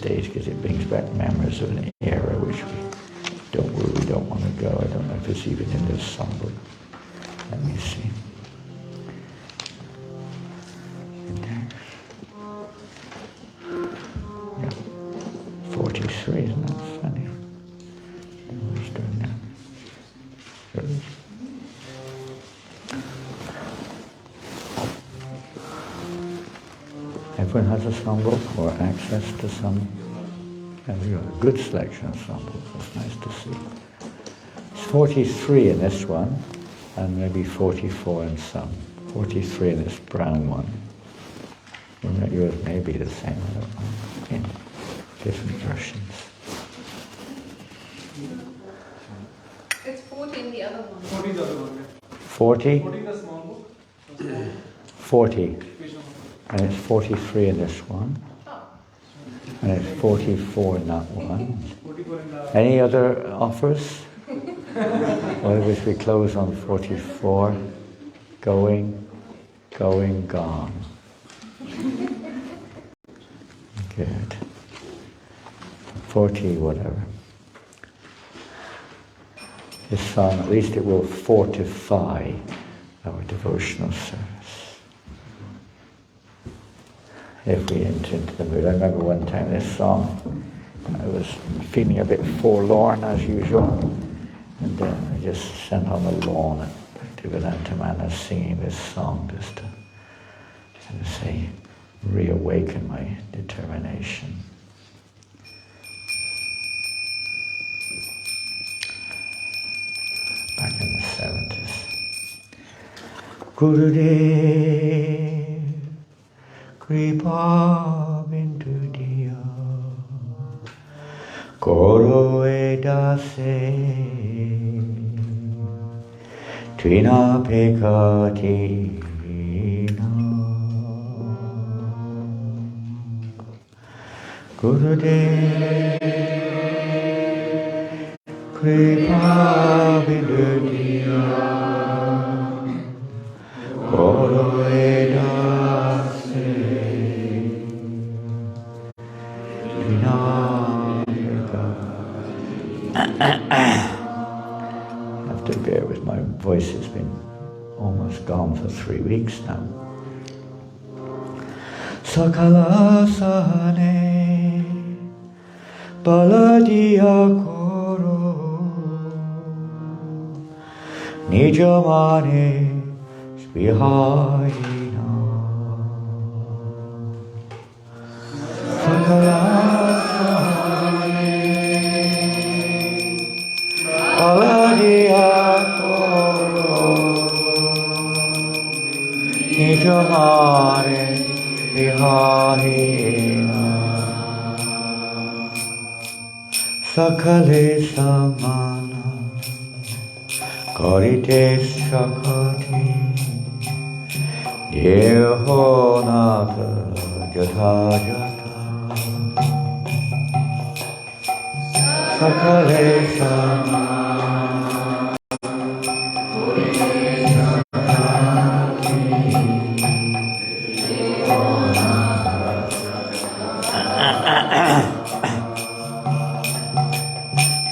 stage because it brings back memories of an era which we don't want to go. I don't know if it's even in this songbook. Let me see. Yeah. 43, isn't that funny? Who's doing that? Everyone has a songbook or access to some. And we've got a good selection of songbooks. It's nice to see. It's 43 in this one, and maybe 44 in some. 43 in this brown one. Yours may be the same, I don't know, in different versions. It's 40 in the other one. 40 is the other one. 40? 40 the small book. 40. And it's 43 in this one. And it's 44 in that one. Any other offers? Well, if we close on 44, going, gone. Good. 40, whatever. This song, at least it will fortify our devotional service. If we enter into the mood. I remember one time this song, I was feeling a bit forlorn as usual, and then I just sat on the lawn at Bhaktisiddhanta Mana singing this song just to kind of say, reawaken my determination. Back in the 70s. Gurudev, Kripa bindu diya, Koro edase, Twina pekati na. Gurudev, Kripa bindu diya, Koro edase, have to bear with my voice, it's been almost gone for 3 weeks now. Sakala sahane baladiya koro nijamane sviharina sakala baladiya koro nijamane sviharina sakale samana karite shakati yehonata jathajata sakale samana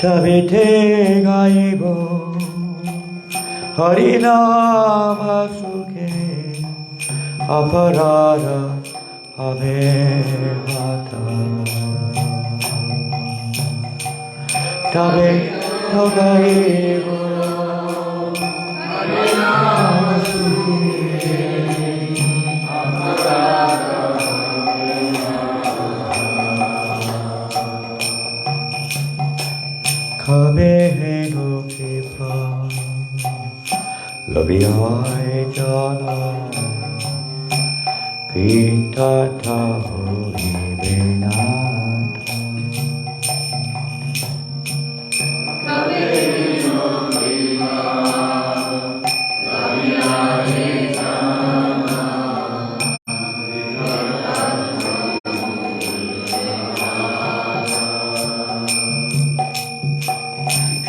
Tabite gaibo harinama sukhe aparada abhevata Tabite gaibo harinama sukhe aparada Kabeheno kripa labhyai jana kitata hori venata Kabeheno kripa labhyai jana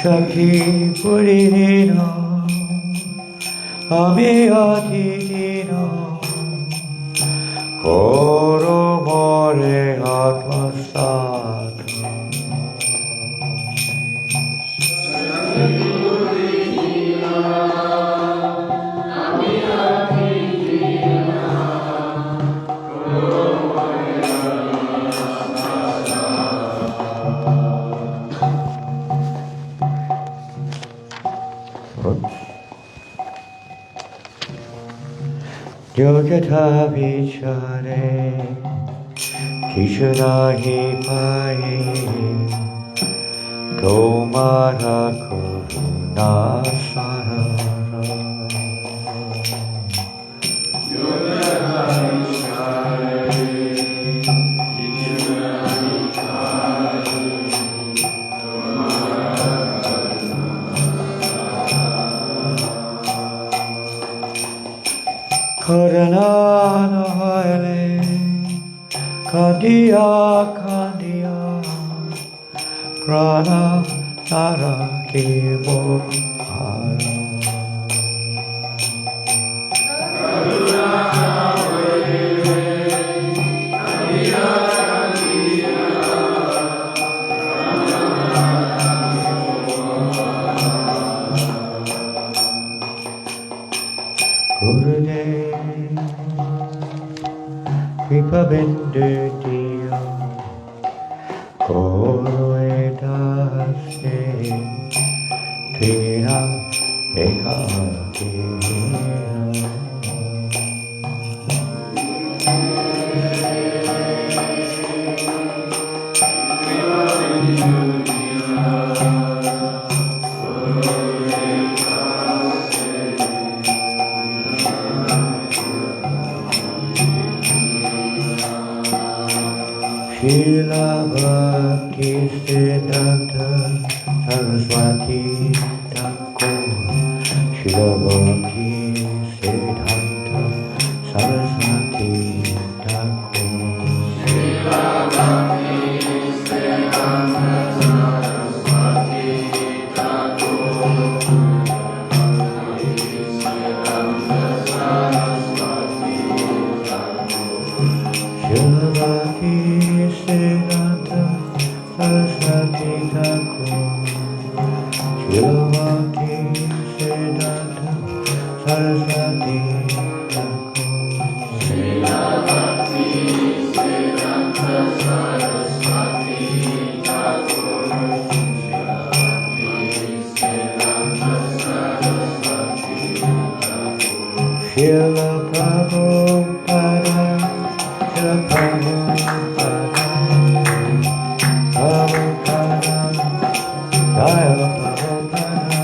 Shakhi puririno ame atitino Koro more atmasata. Yogata vichare kishana hi paye tomara karuna sarara. Yogata vichare kishana hi paye tomara Karana Haile Kandiya Kandiya Prana Nara Kibo Hara. Gurudev Kripa Bindu Diyo Koro Edase Trina Ekati. Srila Bhaktisiddhanta Saraswati Thakur. Srila Bhaktisiddhanta Saraswati Thakur. Srila Bhaktisiddhanta Saraswati Thakur. Srila Bhaktisiddhanta Saraswati Thakur. Srila Bhaktisiddhanta Saraswati Thakur. Srila Bhaktisiddhanta Saraswati Thakur. Srila Prabhupada. Srila Prabhupada. Prabhupada. Jaya Prabhupada.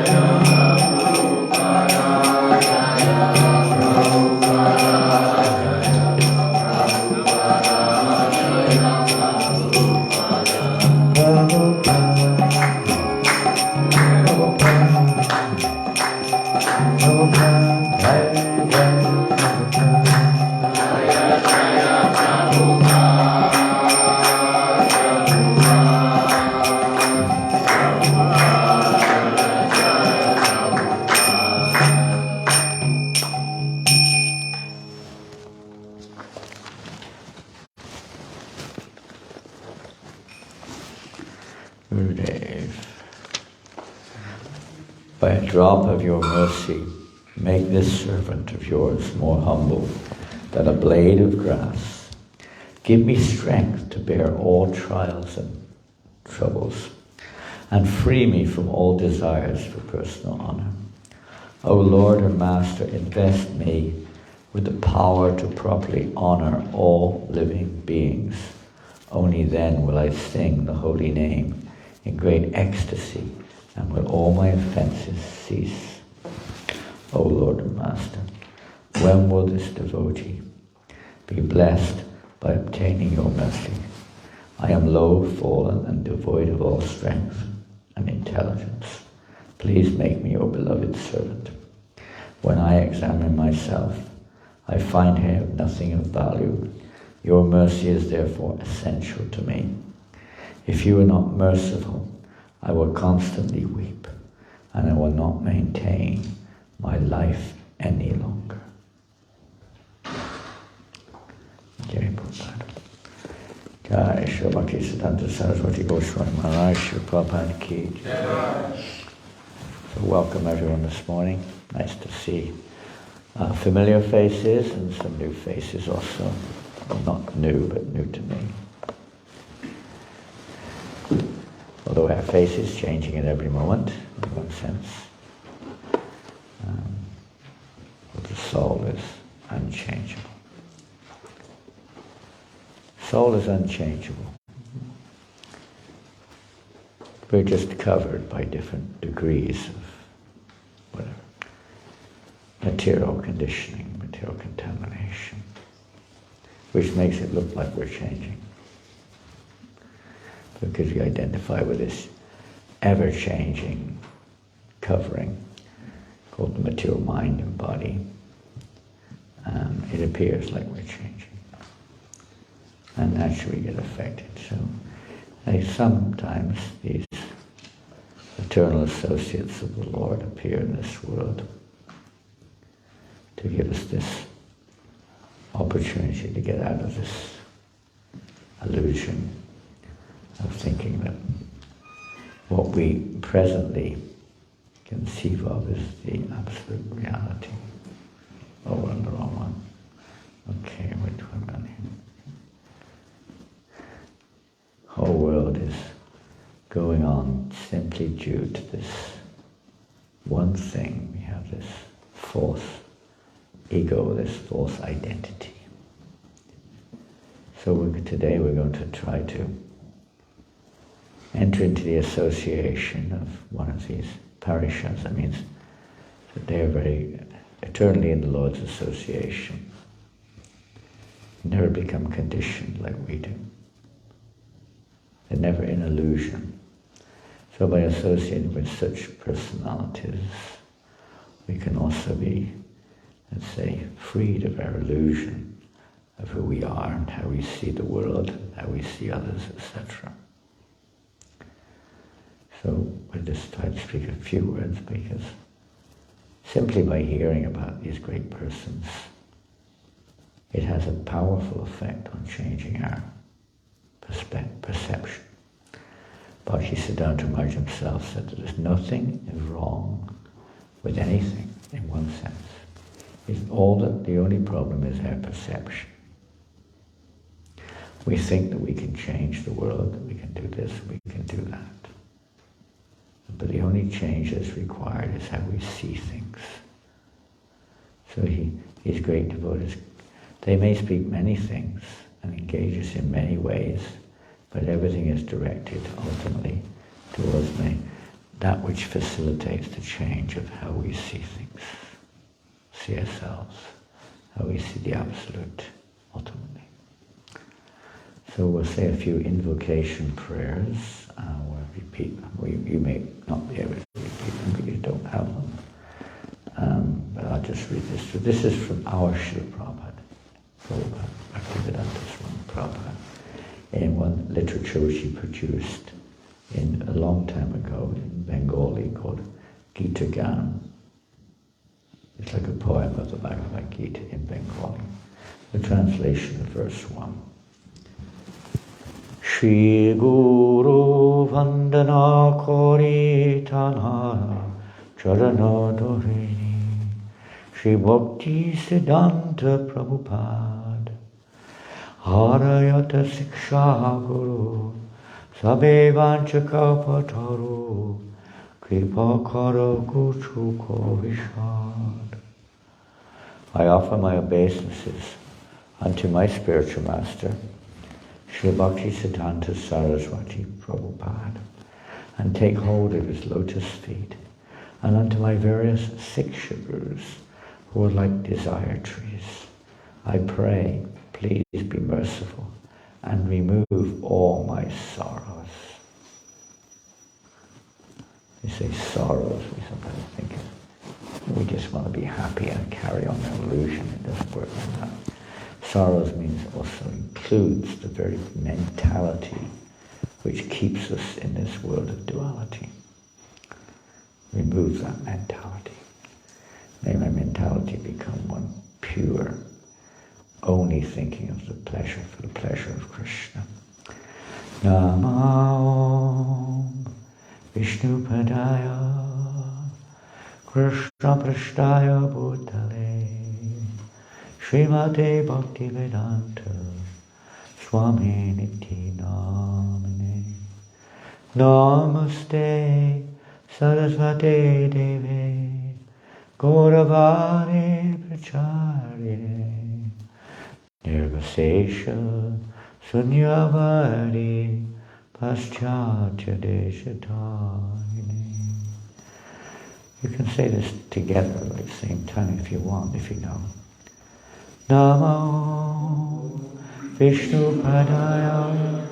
Jaya Prabhupada. Jaya Prabhupada. Jaya Prabhupada. Prabhupada. Prabhupada. Gurudev, by a drop of your mercy, make this servant of yours more humble than a blade of grass. Give me strength to bear all trials and troubles, and free me from all desires for personal honor. O Lord and Master, invest me with the power to properly honor all living beings. Only then will I sing the holy name in great ecstasy, and will all my offenses cease. O Lord and Master, when will this devotee be blessed by obtaining your mercy? I am low, fallen, and devoid of all strength and intelligence. Please make me your beloved servant. When I examine myself, I find I have nothing of value. Your mercy is therefore essential to me. If you are not merciful, I will constantly weep, and I will not maintain my life any longer. Jai Srila Bhaktisiddhanta Saraswati Goswami Maharaj, Srila Prabhupada Ki. So welcome everyone this morning. Nice to see familiar faces and some new faces also. Well, not new, but new to me. Although our face is changing at every moment, in one sense. But the soul is unchangeable. Soul is unchangeable. We're just covered by different degrees of whatever. Material conditioning, material contamination, which makes it look like we're changing. Because we identify with this ever-changing covering called the material mind and body, it appears like we're changing. And naturally get affected. So sometimes these eternal associates of the Lord appear in this world to give us this opportunity to get out of this illusion of thinking that what we presently conceive of is the absolute reality. Oh, we're on the wrong one. Okay, which one am I here? Whole world is going on simply due to this one thing. We have this false ego, this false identity. So today we're going to try to enter into the association of one of these parishas. That means that they are very eternally in the Lord's association. Never become conditioned like we do. They're never in illusion. So by associating with such personalities, we can also be, let's say, freed of our illusion of who we are and how we see the world, and how we see others, etc. So we'll just try to speak a few words, because simply by hearing about these great persons, it has a powerful effect on changing our perception. Bhaktisiddhanta Maharaj himself said that there's nothing wrong with anything in one sense. The only problem is our perception. We think that we can change the world, that we can do this, we can do that. But the only change that's required is how we see things. So these great devotees, they may speak many things and engage us in many ways, but everything is directed ultimately towards that which facilitates the change of how we see things, see ourselves, how we see the Absolute ultimately. So we'll say a few invocation prayers. We'll repeat them. You may not be able to repeat them because you don't have them. But I'll just read this. So this is from our Srila Prabhupada. Bhaktisiddhanta from Prabhupada. In one literature which he produced a long time ago in Bengali called Gita Gan. It's like a poem of the Bhagavad Gita in Bengali. The translation of verse 1. Shri Guru Vandana Kori Tanhara Charana Dorini Shri Bhaktisiddhanta Prabhupada Harayata Siksha Guru Sabe Vanchakapataru Kripa Kara Guchuko Vishad. I offer my obeisances unto my spiritual master, Sri Bhaktisiddhanta Saraswati Prabhupada, and take hold of his lotus feet, and unto my various Siksha Gurus, who are like desire trees. I pray, please be merciful, and remove all my sorrows. You say sorrows, we sometimes think we just want to be happy and carry on the illusion. It doesn't work like that. Sorrows means also includes the very mentality which keeps us in this world of duality. Remove that mentality. May my mentality become one pure, only thinking of the pleasure for the pleasure of Krishna. Namo Vishnu Padaya Krishna Prasthaya Bhutale Srimate Bhaktisiddhanta Swami Niti Namine Namaste Saraswati Devi Gauravani Pracharine Nirvasesha Sunyavadi Paschatya Deshatayine. You can say this together at the same time if you want, if you know. Namo Vishnu Padaya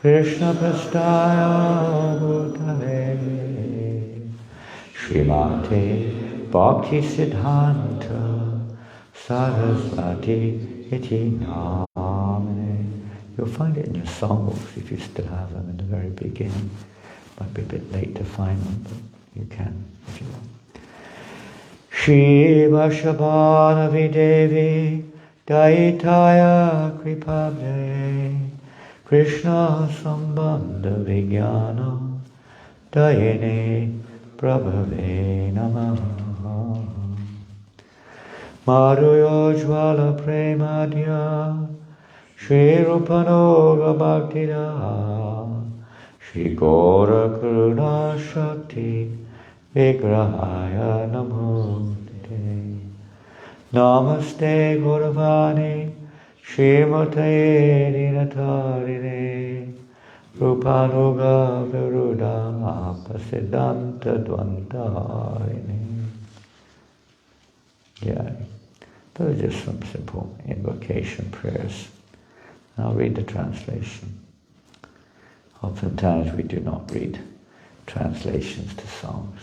Krishna Prasthaya Bhutale Srimate Bhaktisiddhanta Saraswati Iti Namine. You'll find it in your songbooks if you still have them in the very beginning. Might be a bit late to find them, but you can if you want. Shri Vashabhanavi Devi Daitaya Kripabde Krishna Sambandha Vijnana Dayane Prabhave Namaha Madhuya Jvala Premadya Shri Rupanoga Bhaktida Shri Gora Karuna Shakti Vigrahaya Namaste Namaste Gauravani Srimate Dinatarine Rupanuga Viruda Bhaktisiddhanta Dvantarine. Yeah, those are just some simple invocation prayers. I'll read the translation. Oftentimes we do not read translations to songs.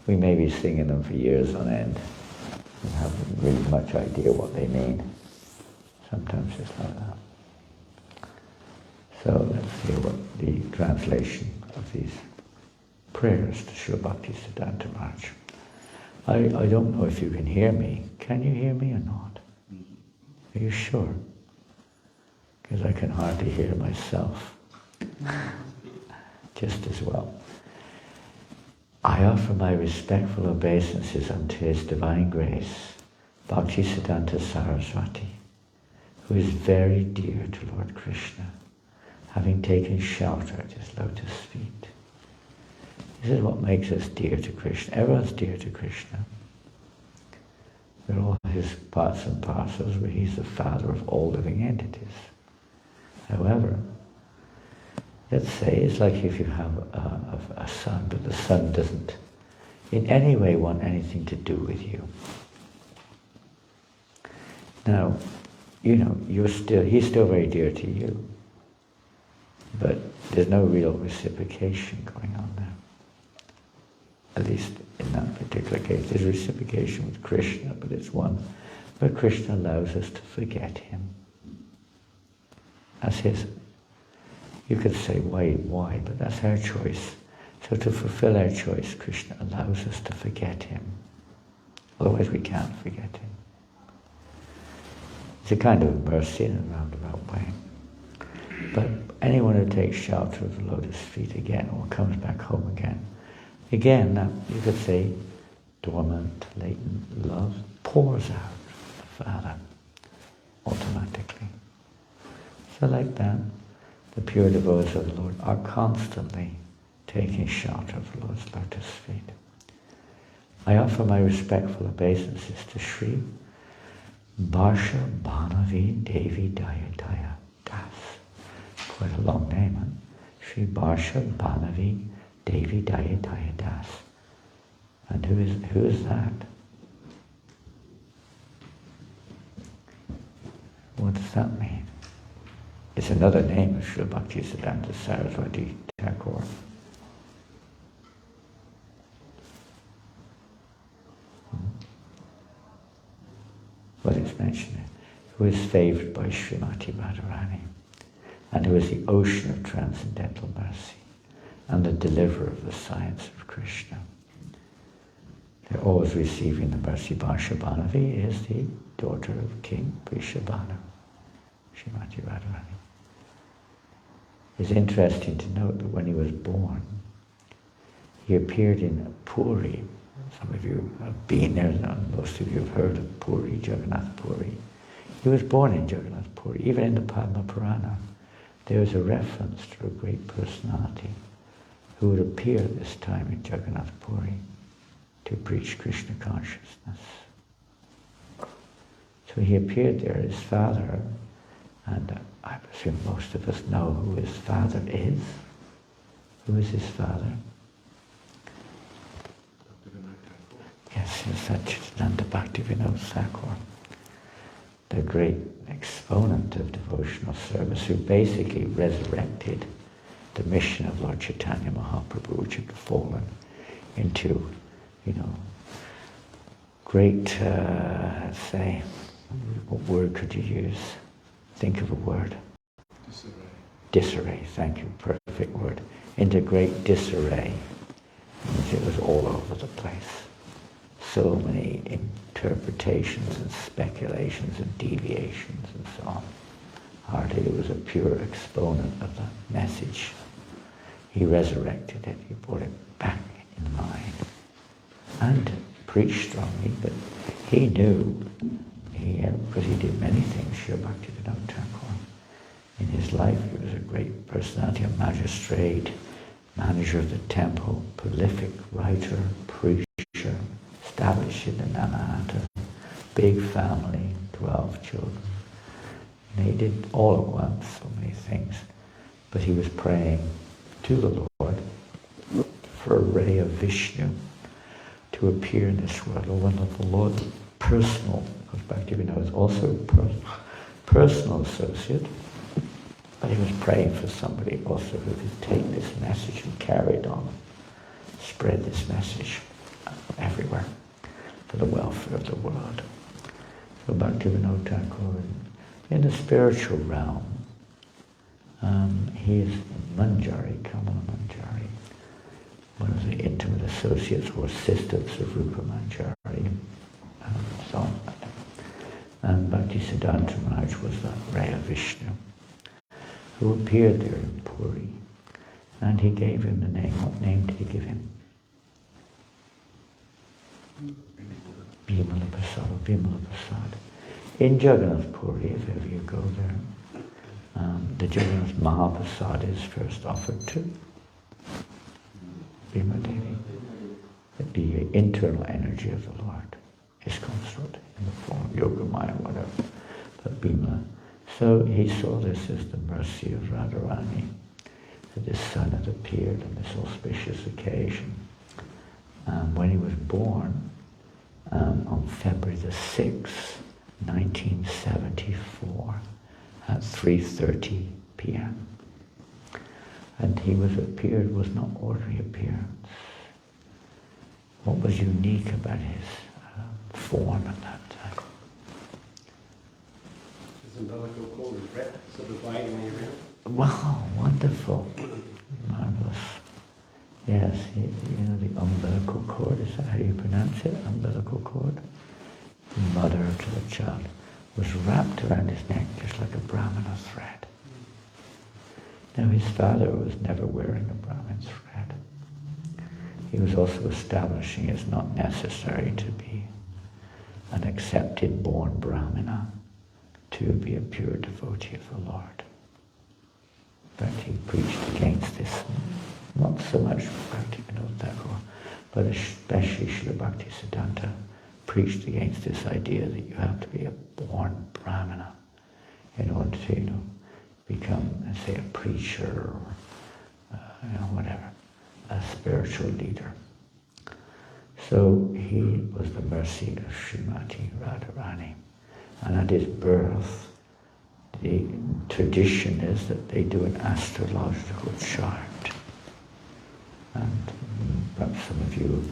We may be singing them for years on end and haven't really much idea what they mean. Sometimes it's like that. So let's hear what the translation of these prayers to Srila Bhaktisiddhanta Maharaj. I don't know if you can hear me. Can you hear me or not? Are you sure? Because I can hardly hear myself just as well. I offer my respectful obeisances unto His Divine Grace, Bhaktisiddhanta Saraswati, who is very dear to Lord Krishna, having taken shelter at His lotus feet. This is what makes us dear to Krishna. Everyone's dear to Krishna. We're all His parts and parcels, where He's the Father of all living entities. However, let's say it's like if you have a son, but the son doesn't in any way want anything to do with you. Now, you know, he's still very dear to you, but there's no real reciprocation going on there. At least in that particular case, there's reciprocation with Krishna, but it's one where Krishna allows us to forget Him as His. You could say, why? But that's our choice. So to fulfill our choice, Krishna allows us to forget Him. Otherwise we can't forget Him. It's a kind of mercy in a roundabout way. But anyone who takes shelter of the lotus feet again, or comes back home again, that you could say, dormant, latent love pours out of the Father automatically. So like that, the pure devotees of the Lord are constantly taking shelter of the Lord's lotus feet. I offer my respectful obeisances to Sri Barsha Bhanavi Devi Dayataya Das. Quite a long name, huh? Sri Barsha Bhanavi Devi Dayataya Das. And who is that? What does that mean? It's another name of Srila Bhaktisiddhanta Saraswati Thakur. Well, it's mentioned it. Who is favoured by Srimati Radharani, and who is the ocean of transcendental mercy, and the deliverer of the science of Krishna. They're always receiving the mercy. Varshabhanavi is the daughter of King Vrishabhanu, Srimati Radharani. It's interesting to note that when he was born, he appeared in Puri. Some of you have been there, most of you have heard of Puri, Jagannath Puri. He was born in Jagannath Puri. Even in the Padma Purana, there is a reference to a great personality who would appear at this time in Jagannath Puri to preach Krishna consciousness. So he appeared there, his father, and I presume most of us know who his father is. Who is his father? Yes, it's Satchidananda Bhaktivinoda Thakur, the great exponent of devotional service, who basically resurrected the mission of Lord Chaitanya Mahaprabhu, which had fallen into, great, say, what word could you use? Think of a word. Disarray. Disarray, thank you, perfect word. Into great disarray. It was all over the place. So many interpretations and speculations and deviations and so on. Hardly was a pure exponent of the message. He resurrected it, he brought it back in line. And preached strongly, but he knew, because he did many things, Srila Bhaktisiddhanta Thakur. In his life, he was a great personality, a magistrate, manager of the temple, prolific writer, preacher, established in the Namahata, big family, 12 children. And he did all at once, so many things. But he was praying to the Lord for a ray of Vishnu to appear in this world, or one of the Lord's personal, because Bhaktivinoda is also a personal associate, but he was praying for somebody also who could take this message and carry it on, spread this message everywhere for the welfare of the world. So Bhaktivinoda Thakur, in the spiritual realm, he is Manjari, Kamala Manjari, one of the intimate associates or assistants of Rupa Manjari, and so on. And Bhaktisiddhanta Maharaj was the ray of Vishnu, who appeared there in Puri. And he gave him the name. What name did he give him? Bimala Prasad. In Jagannath Puri, if ever you go there, the Jagannath Mahaprasad is first offered to Bhima Devi. The internal energy of the Lord is consort in the form of Yogamaya, whatever, but Bhima. So he saw this as the mercy of Radharani, that his son had appeared on this auspicious occasion. When he was born, on February the 6th, 1974, at 3:30 p.m. And he was not ordinary appearance. What was unique about his form at that time? His umbilical cord was wrapped sort of diagonally around. Wow, wonderful. Marvelous. Yes, the umbilical cord, is that how you pronounce it? Umbilical cord? The mother to the child was wrapped around his neck just like a Brahmana thread. Now his father was never wearing a Brahmin thread. He was also establishing it's not necessary to be an accepted born Brahmana to be a pure devotee of the Lord. In fact, he preached against this, not so much Bhaktivinoda Thakur, but especially Srila Bhaktisiddhanta preached against this idea that you have to be a born Brahmana in order to, become, say, a preacher or, whatever, a spiritual leader. So he was the mercy of Srimati Radharani. And at his birth, the tradition is that they do an astrological chart. And perhaps some of you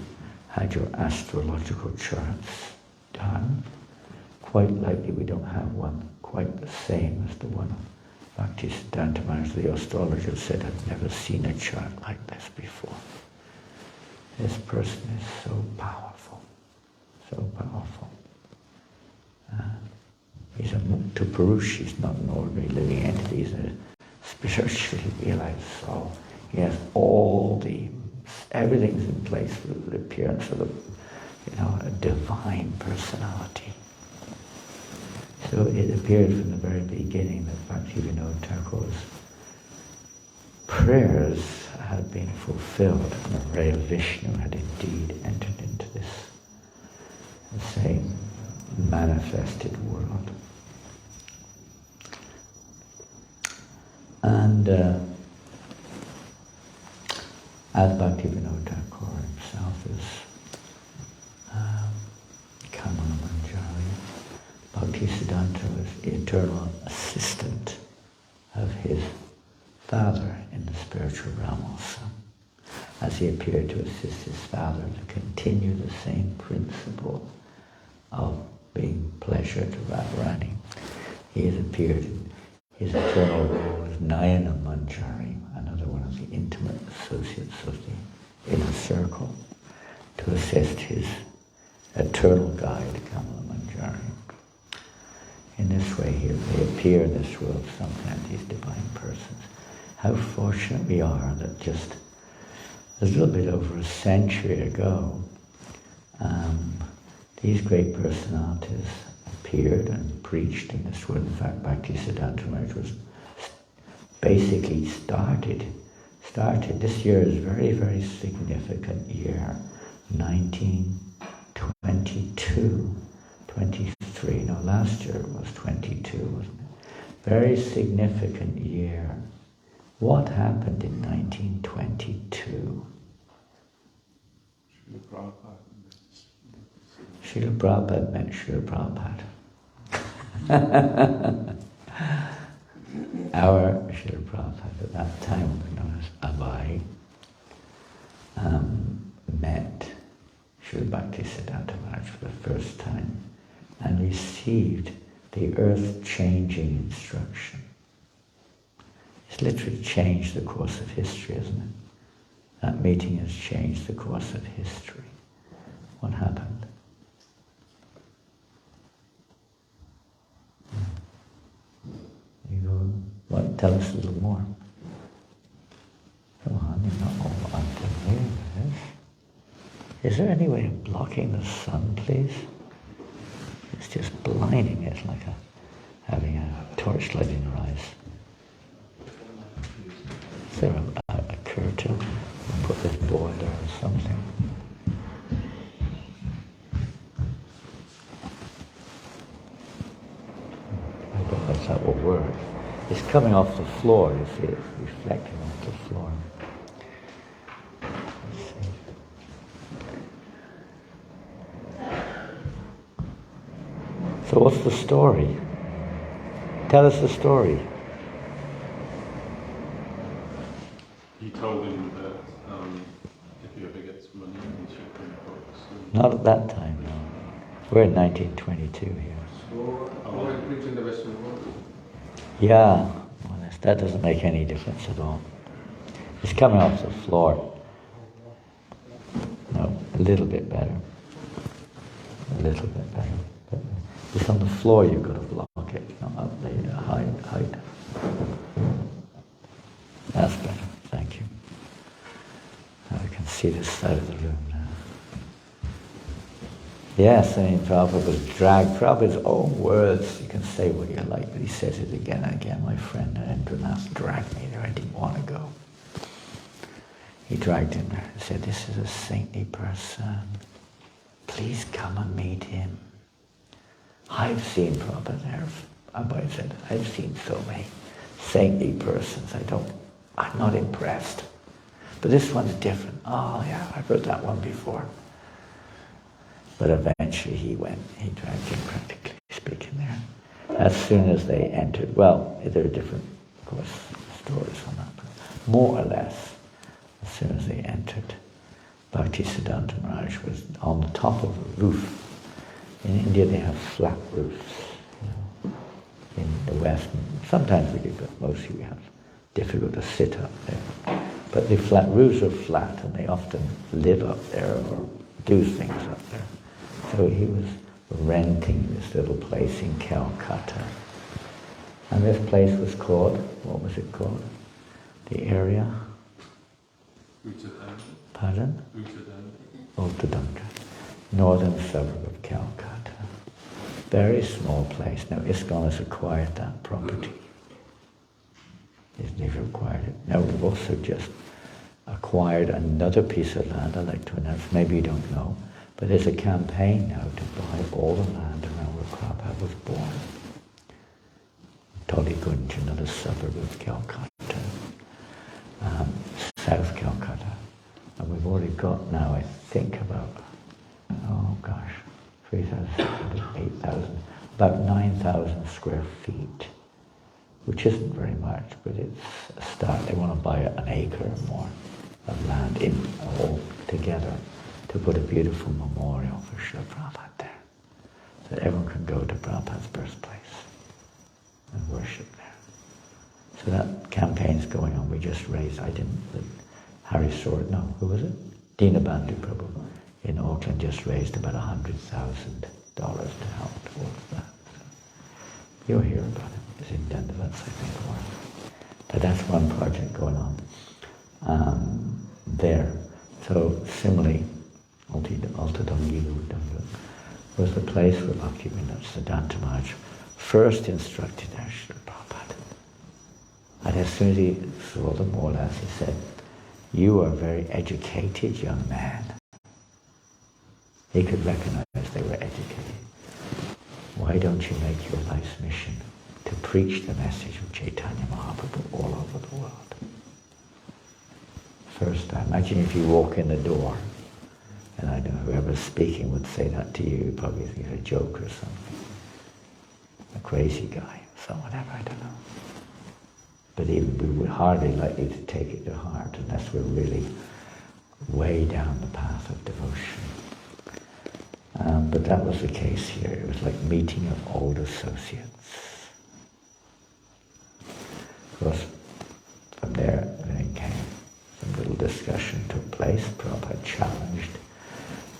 had your astrological charts done. Quite likely we don't have one quite the same as the one Bhaktisiddhanta Maharaj, the astrologer, said, I've never seen a chart like this before. This person is so powerful, so powerful. He's a Mukta Purush, he's not an ordinary living entity, he's a spiritually realized, so he has everything's in place for the appearance of a divine personality. So it appeared from the very beginning that Bhaktivinoda Thakur's prayers had been fulfilled, and the ray of Vishnu had indeed entered into the same manifested world. And as Bhaktivinoda Thakur himself is Kamala Manjari, Bhaktisiddhanta was the eternal assistant of his father in the spiritual realm also, as he appeared to assist his father to continue the same principle of being pleasure to Radharani. He has appeared in his eternal role as Nayana Manjari, another one of the intimate associates of the inner circle, to assist his eternal guide, Kamala Manjari. In this way, they appear in this world sometimes, these divine persons. How fortunate we are that just a little bit over a century ago, these great personalities appeared and preached in this world. In fact, Bhaktisiddhanta Maharaj was basically started. This year is a very, very significant year, 1922, 23. No, last year was 22, wasn't it? Very significant year. What happened in 1922? Srila Prabhupada met Srila Prabhupada. Our Srila Prabhupada at that time was known as Abai, met Srila Bhaktisiddhanta Maharaj for the first time and received the earth-changing instruction. It's literally changed the course of history, isn't it? That meeting has changed the course of history. What happened? You go, what? Tell us a little more. Come on, you're not all unfamiliar with this. Is there any way of blocking the sun, please? It's just blinding. It's like having a torchlight in your eyes. Is there a curtain? We'll put this board there or something. I don't know if that will work. It's coming off the floor, you see, it's reflecting off the floor. Let's see. So what's the story? Tell us the story. He told him that if he ever gets money, he should print books. Not at that time, no. We're in 1922 here. So, are you preaching the Western world? Yeah, well, that doesn't make any difference at all. It's coming off the floor. No, a little bit better. A little bit better. But it's on the floor you've got to block it, not up the height. That's better, thank you. Now I can see this side of the room now. Yes, I mean, Prabhupada was dragged. Prabhupada's own words, you can say what you like, but he says it again and again. My friend Endranath dragged me there, I didn't want to go. He dragged him there and said, this is a saintly person. Please come and meet him. I've seen Prabhupada there. Abhay said, I've seen so many saintly persons. I'm not impressed. But this one's different. Oh yeah, I've heard that one before. But eventually he dragged him, practically speaking, there. As soon as they entered, well, there are different, of course, stories on that, but more or less, as soon as they entered, Bhaktisiddhanta Maharaj was on the top of a roof. In India they have flat roofs. In the West, sometimes we do, but mostly we have difficult to sit up there. But the flat roofs are flat and they often live up there or do things up there. So he was renting this little place in Calcutta. And this place was called, what was it called? The area? Uttadanda. Pardon? Uttadanda. Uttadanda. Northern suburb of Calcutta. Very small place. Now ISKCON has acquired that property. They've acquired it. Now we've also just acquired another piece of land. I'd like to announce, maybe you don't know, but there's a campaign now to buy all the land around where Prabhupada was born. Toligunj, another suburb of Calcutta, South Calcutta. And we've already got now, I think, about, 3,000, 8,000, about 9,000 square feet, which isn't very much, but it's a start. They want to buy an acre or more of land in all together to put a beautiful memorial for Srila Prabhupada there, so that everyone can go to Prabhupada's birthplace and worship there. So that campaign's going on. We just raised, Harry Sword, no, who was it? Dinabandhu Prabhu in Auckland just raised about $100,000 to help towards that. So you'll hear about it. It's in Dandavats, I think, or. But that's one project going on there. So similarly, Altadongilu was the place where Bhaktisiddhanta Maharaj first instructed Srila Prabhupada. And as soon as he saw the Molas, he said, "You are a very educated young man." He could recognize they were educated. Why don't you make your life's mission to preach the message of Chaitanya Mahaprabhu all over the world? First time. Imagine if you walk in the door, and I don't know, whoever's speaking would say that to you, you'd probably think it's a joke or something. A crazy guy, so whatever, I don't know. But even we would hardly likely to take it to heart unless we're really way down the path of devotion. But that was the case here. It was like meeting of old associates. Of course, from there, everything came. Some little discussion took place. Prabhupada challenged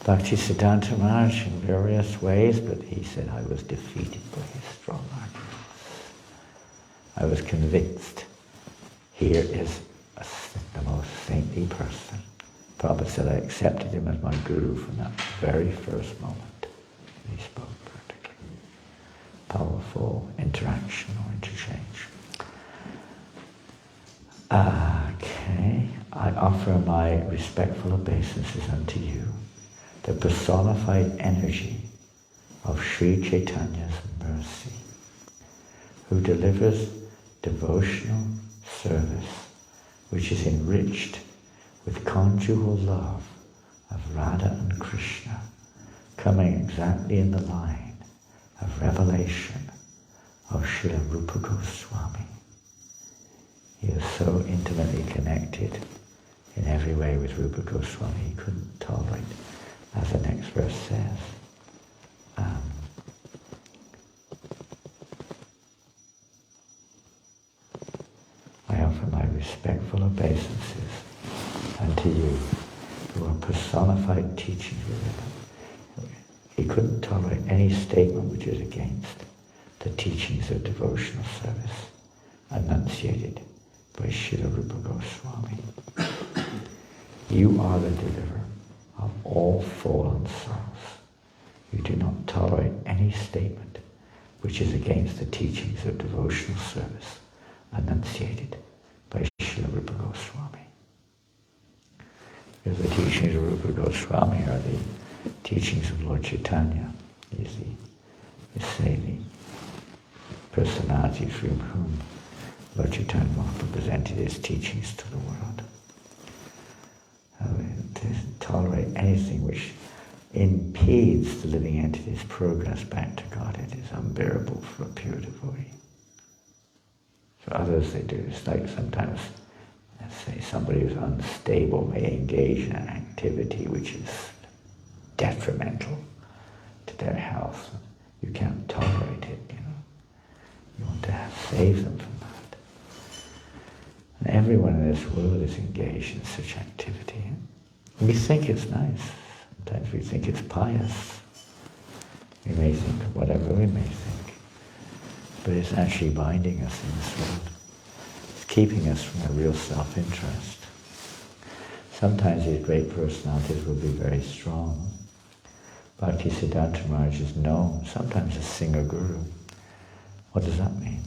Bhaktisiddhanta Maharaj in various ways, but he said, I was defeated by his strong arguments. I was convinced here is the most saintly person. Prabhupada said, I accepted him as my guru from that very first moment. He spoke practically. Powerful interaction or interchange. Okay, I offer my respectful obeisances unto you, the personified energy of Sri Chaitanya's mercy, who delivers devotional service which is enriched with conjugal love of Radha and Krishna, coming exactly in the line of revelation of Srila Rupa Goswami. He is so intimately connected in every way with Rupa Goswami, he couldn't tolerate, as the next verse says, I offer my respectful obeisances unto you, who are personified teachings within him. He couldn't tolerate any statement which is against the teachings of devotional service enunciated by Srila Rupa Goswami. You are the deliverer of all fallen souls. You do not tolerate any statement which is against the teachings of devotional service enunciated by Srila Rupa Goswami. Because the teachings of Rupa Goswami are the teachings of Lord Chaitanya. He's the personality through whom Lord Chaitanya Mahaprabhu presented his teachings to the world. It doesn't tolerate anything which impedes the living entity's progress back to God. It is unbearable for a pure devotee. For others they do. It's like sometimes, let's say, somebody who's unstable may engage in an activity which is detrimental to their health. You can't tolerate it, you know. You want to save them from that. And everyone in this world is engaged in such activity. We think it's nice. Sometimes we think it's pious. We may think whatever we may think. but it's actually binding us in this world. It's keeping us from a real self-interest. Sometimes these great personalities will be very strong. Bhaktisiddhanta Maharaj is known, sometimes as Singer Guru. What does that mean?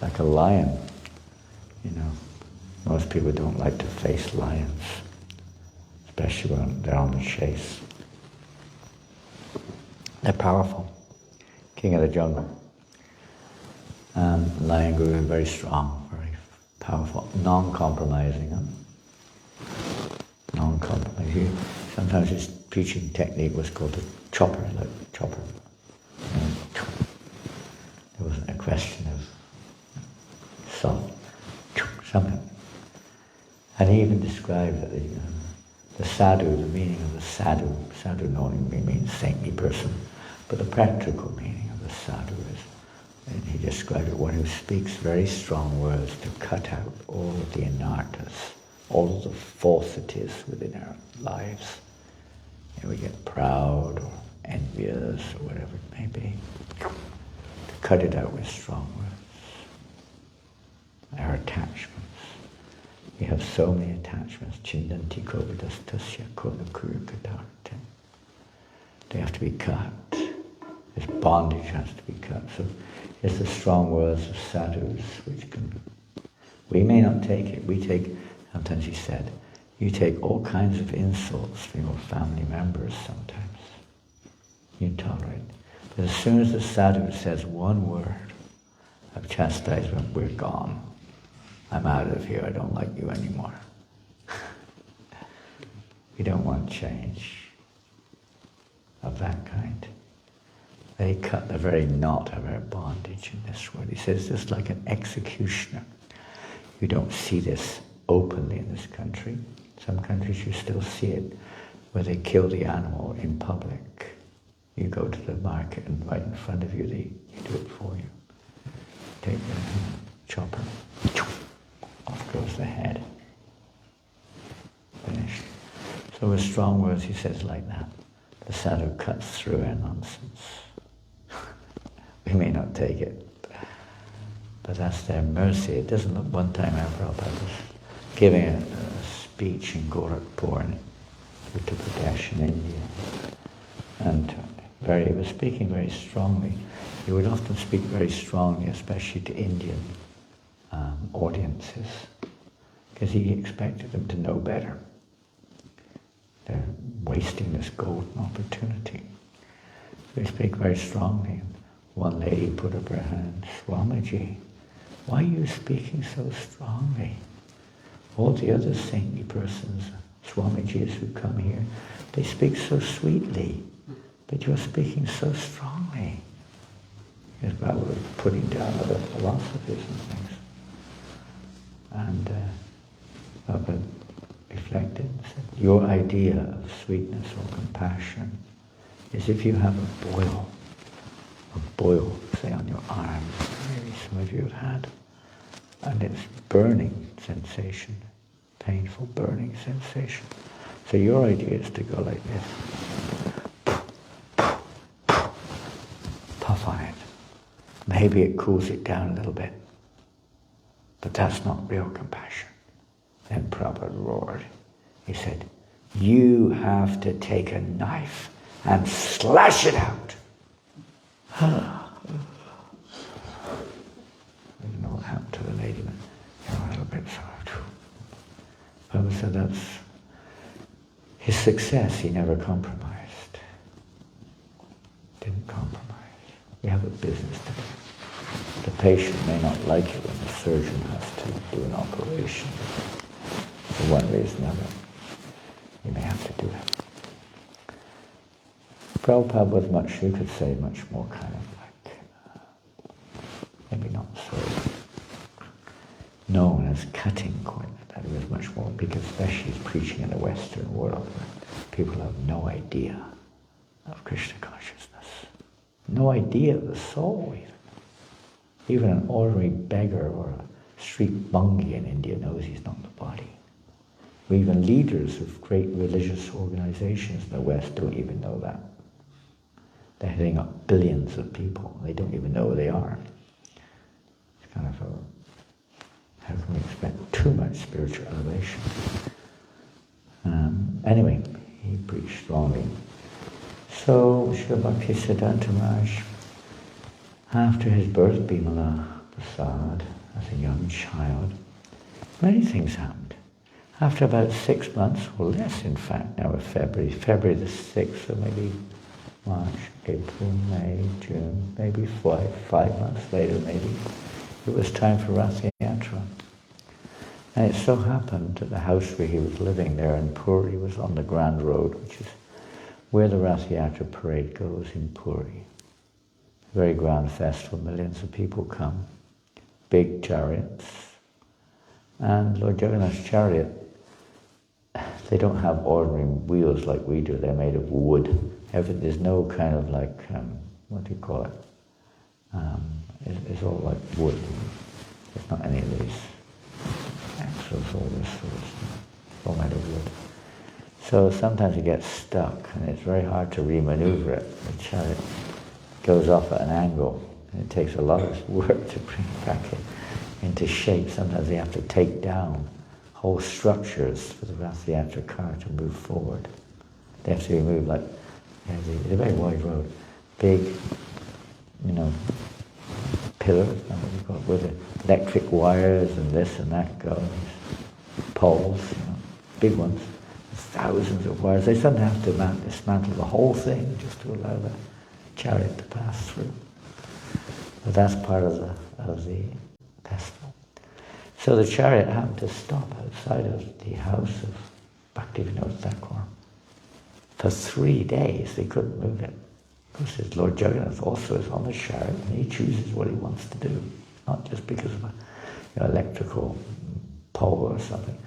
Like a lion, you know. Most people don't like to face lions, especially when they're on the chase. They're powerful. King of the jungle. Lion Guru is very strong, very powerful, non-compromising. Non-compromising. Sometimes his preaching technique was called the chopper, like chopper. There wasn't a question of soft, something. And he even described that the sadhu, the meaning of the sadhu not only means saintly person, but the practical meaning of the sadhu is, and he described it, one who speaks very strong words to cut out all of the anarthas, all of the falsities within our lives. We get proud or envious or whatever it may be. To cut it out with strong words. Our attachments. We have so many attachments. Chindanti kovidas tasya kona kuru kadarte. They have to be cut. This bondage has to be cut. So it's the strong words of sadhus which can... We may not take it. We take, sometimes he said, you take all kinds of insults from your family members sometimes. You tolerate. But as soon as the sadhu says one word of chastisement, we're gone. I'm out of here, I don't like you anymore. We don't want change of that kind. They cut the very knot of our bondage in this world. He says just like an executioner. You don't see this openly in this country. Some countries you still see it, where they kill the animal in public. You go to the market and right in front of you, they do it for you. Take the chopper, off goes the head. Finished. So with strong words he says like that. The sadhu cuts through our nonsense. We may not take it, but that's their mercy. It doesn't look. One time our Prabhupada was giving a speech in Gorakhpur in Uttar Pradesh in India, and he was speaking very strongly. He would often speak very strongly, especially to Indian audiences, because he expected them to know better. They're wasting this golden opportunity. So he spoke very strongly, and one lady put up her hand, Swamiji, why are you speaking so strongly? All the other saintly persons, Swamijis who come here, they speak so sweetly, but you're speaking so strongly. Because Baba was putting down other philosophies and things. And Baba reflected and said, your idea of sweetness or compassion is if you have a boil, say on your arm, maybe some of you have had, and it's burning sensation, painful burning sensation. So your idea is to go like this, puff on it. Maybe it cools it down a little bit, but that's not real compassion. Then Prabhupada roared. He said, you have to take a knife and slash it out. I don't know what happened to the lady, but a little bit so. Prabhupada said that's his success. He never compromised. Didn't compromise. We have a business to do. The patient may not like it when the surgeon has to do an operation. For one reason or another, he may have to do it. Prabhupada was much, you could say, much more kind of like, maybe not so known as cutting quite that. He was much more, because especially he's preaching in the Western world where people have no idea of Krishna consciousness. No idea of the soul even. Even an ordinary beggar or a street bungie in India knows he's not the body. Even leaders of great religious organizations in the West don't even know that. They're hitting up billions of people. They don't even know who they are. It's kind of how can we expect too much spiritual elevation? Anyway, he preached strongly. So, Srila Bhaktisiddhanta Maharaj, after his birth, Bimala Prasad, as a young child, many things happened. After about 6 months, or less in fact, now we're February the 6th, or maybe March, April, May, June, maybe 5 months later maybe, it was time for Rath Yatra. And it so happened that the house where he was living there in Puri was on the Grand Road, which is where the Rath Yatra parade goes in Puri. Very grand festival, millions of people come, big chariots. And Lord Jagannath's chariot, they don't have ordinary wheels like we do, they're made of wood. There's no kind of like, what do you call it? It's all like wood. There's not any of these axles, all this sort of stuff. It's all made of wood. So sometimes it gets stuck and it's very hard to remaneuver it. The chariot goes off at an angle and it takes a lot of work to bring it back into shape. Sometimes they have to take down whole structures for the Rath Yatra car to move forward. They have to remove like, it's a very wide road, big, pillars, what do you call it, with electric wires and this and that goes, poles, big ones, thousands of wires. They sometimes have to dismantle the whole thing just to allow the chariot to pass through. But that's part of the festival. So the chariot happened to stop outside of the house of Bhaktivinoda Thakur. For 3 days they couldn't move it. Because his Lord Jagannath also is on the chariot and he chooses what he wants to do. Not just because of an electrical pole or something.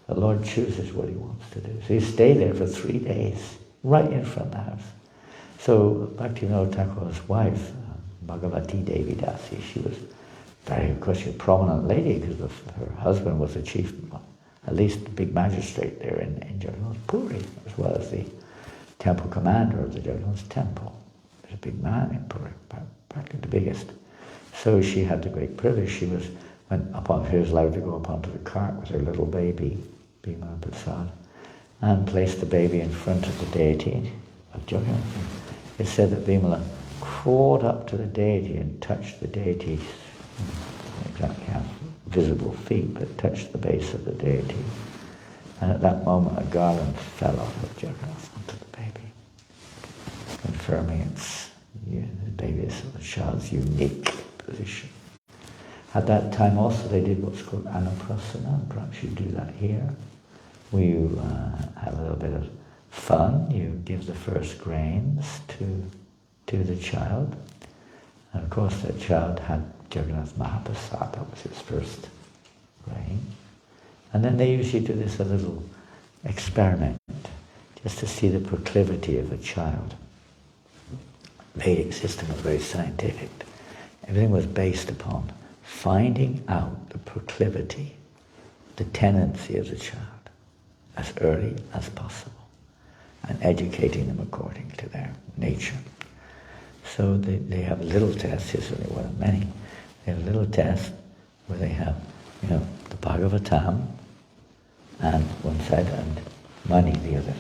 The Lord chooses what he wants to do. So he stayed there for 3 days, right in front of the house. So Bhaktivinoda Thakur's wife, Bhagavati Devi Dasi, she was of course, a prominent lady because her husband was the chief, at least the big magistrate there in Jagannath Puri, as well as the temple commander of the Jagannath temple. He was a big man in Puri, practically the biggest. So she had the great privilege. She was allowed to go up onto the cart with her little baby, Bhima Prasad, and placed the baby in front of the deity of Jagannath. It's said that Bhimala crawled up to the deity and touched the deity's, exactly have visible feet, but touched the base of the deity. And at that moment a garland fell off of Jagannath onto the baby, confirming the child's unique position. At that time also they did what's called Annaprasana. Perhaps you do that here, where you have a little bit of fun. You give the first grains to the child. And of course that child had Jagannath Mahaprasad, that was his first grain. And then they usually do this a little experiment, just to see the proclivity of a child. The Vedic system was very scientific. Everything was based upon finding out the proclivity, the tendency of the child, as early as possible, and educating them according to their nature. So they have little tests, here's only one of many. They have a little test where they have, the Bhagavatam and one side and money the other,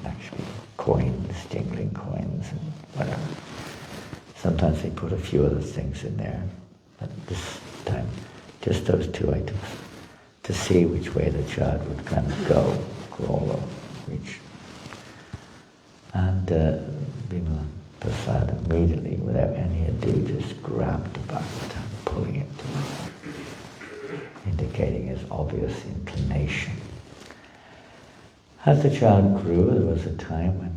actually coins, jingling coins and whatever. Sometimes they put a few other things in there, but this time just those two items to see which way the child would kind of go, crawl or reach. And Bhima Prasad immediately, without any ado, just grabbed the Bhagavatam, pulling it to him, indicating his obvious inclination. As the child grew, there was a time when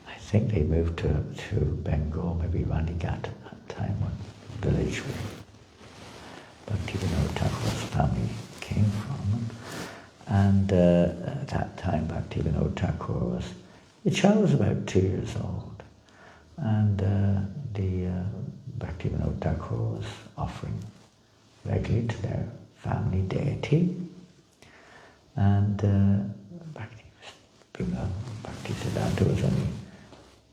I think they moved to Bengal, maybe Randighat at that time, one village where Bhaktivinoda Thakur's family came from. And at that time Bhaktivinoda Thakur the child was about 2 years old, and the Bhaktivinoda Thakur was offering regularly to their family deity, and Bhaktisiddhanta was only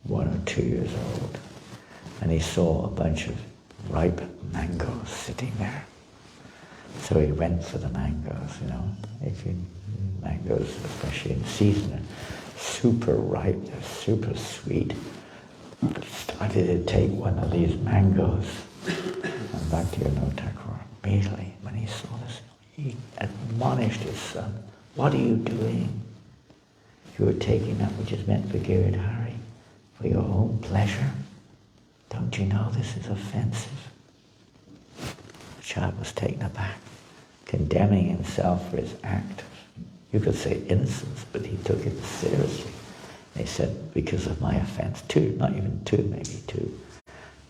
1 or 2 years old, and he saw a bunch of ripe mangoes sitting there. So he went for the mangoes, mangoes, especially in season, are super ripe, they're super sweet. Started to take one of these mangoes, and Bhaktivinoda Thakur immediately, when he saw this, he admonished his son, "What are you doing? You are taking that which is meant for Giridhari for your own pleasure. Don't you know this is offensive?" The child was taken aback, condemning himself for his act. You could say innocence, but he took it seriously. He said, because of my offense, not even two, maybe two,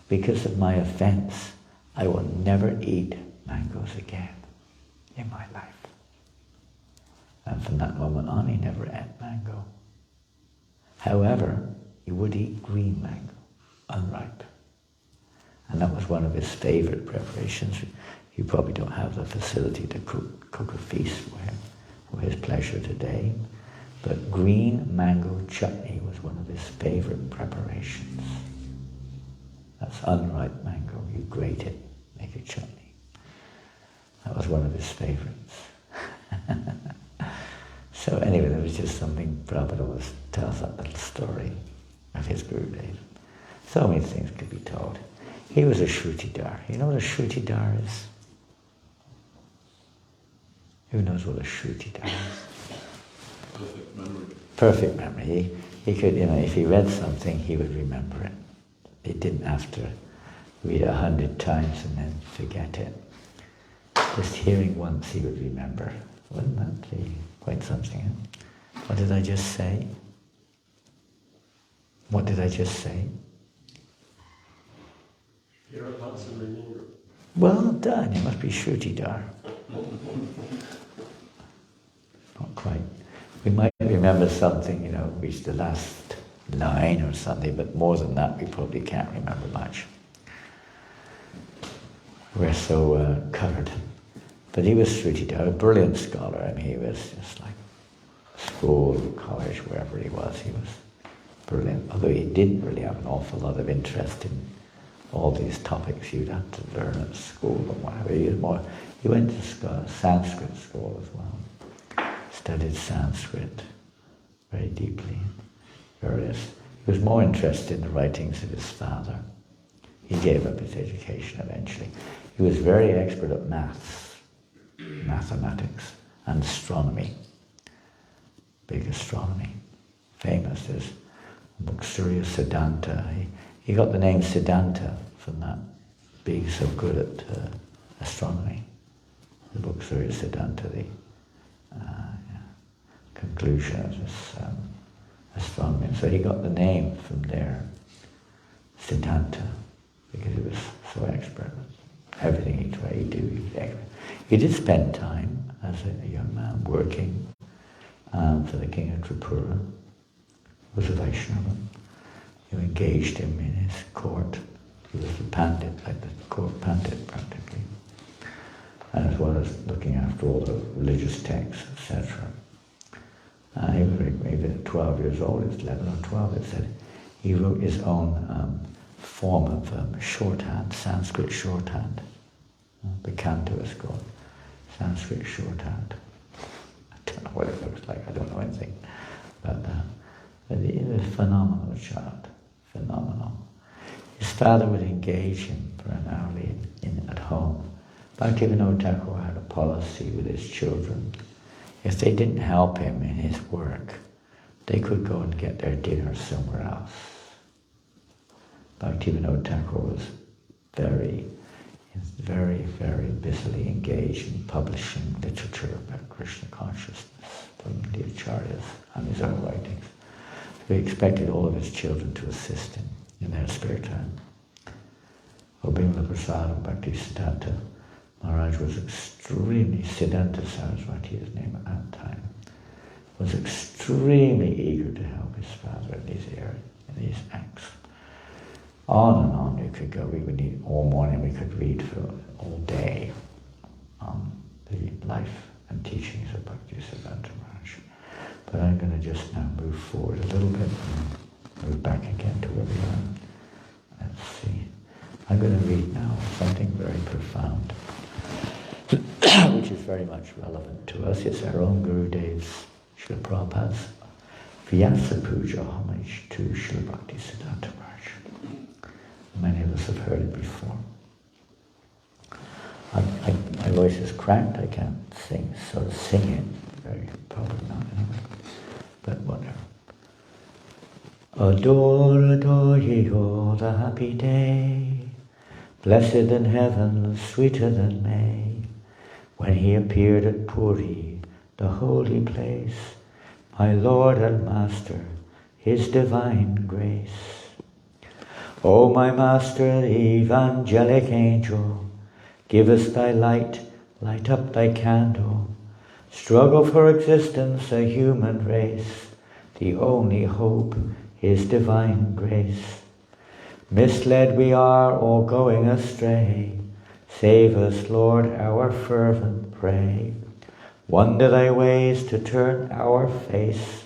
because of my offense, I will never eat mangoes again in my life. And from that moment on, he never ate mango. However, he would eat green mango, unripe. And that was one of his favorite preparations. You probably don't have the facility to cook a feast for him, for his pleasure today. But green mango chutney was one of his favorite preparations. That's unripe mango. You grate it, make a chutney. That was one of his favorites. So anyway, there was just something Prabhupada tells that little story of his Gurudev. So many things could be told. He was a Shrutidar. You know what a Shrutidar is? Who knows what a Shrutidar is? Perfect memory. Perfect memory. He could, if he read something, he would remember it. He didn't have to read it 100 times and then forget it. Just hearing once, he would remember. Wouldn't that be quite something? What did I just say? What did I just say? Hear it once and remember it. Well done. You must be Shrutidar. Not quite. We might remember something, reach the last line or something, but more than that, we probably can't remember much. We're so covered. But he was Shrutidar, a brilliant scholar. He was just like school, college, wherever he was brilliant. Although he didn't really have an awful lot of interest in all these topics you'd have to learn at school or whatever. He went to Sanskrit school as well. Studied Sanskrit very deeply. He was more interested in the writings of his father. He gave up his education eventually. He was very expert at mathematics, and astronomy. Big astronomy. Famous. There's Bhaktisiddhanta. He got the name Siddhanta from that, being so good at astronomy. The Bhaktisiddhanta, the conclusion of this astronomy. So he got the name from there, Siddhanta, because he was so expert. Everything he tried to do, he was expert. He did spend time as a young man working for the king of Tripura. He was a Vaishnava. You engaged him in his court. He was the pandit, like the court pandit practically. And as well as looking after all the religious texts, etc. He was maybe 12 years old, it was 11 or 12, it said. He wrote his own form of shorthand, Sanskrit shorthand. The canto is called Sanskrit shorthand. I don't know what it looks like, I don't know anything. But he was a phenomenal child, phenomenal. His father would engage him primarily at home. Bhaktivinoda Thakur had a policy with his children. If they didn't help him in his work, they could go and get their dinner somewhere else. Bhaktivinoda Thakur was very, very busily engaged in publishing literature about Krishna consciousness from the Acharyas and his own writings. So he expected all of his children to assist him in their spare time. Obimla Prasad and Bhaktisiddhanta, Maharaj was extremely, Siddhanta Saraswati, his name at that time, was extremely eager to help his father in these areas, in these acts. On and on you could go. We would need all morning, we could read for all day on the life and teachings of Bhaktisiddhanta Maharaj. But I'm going to just now move forward a little bit and We're back again to where we are. Let's see. I'm going to read now something very profound, which is very much relevant to us. It's our own Gurudev's, Srila Prabhupada's Vyasa Puja homage to Srila Bhaktisiddhanta Maharaj. Many of us have heard it before. My voice is cracked, I can't sing, so sing it. Very probably not anyway, but whatever. Adore, adore ye all the happy day, blessed than heaven, sweeter than May, when he appeared at Puri, the holy place, my Lord and Master, his divine grace. O my Master, the evangelic angel, give us thy light, light up thy candle, struggle for existence, a human race, the only hope, his divine grace. Misled we are, all going astray, save us, Lord, our fervent pray. Wonder thy ways to turn our face,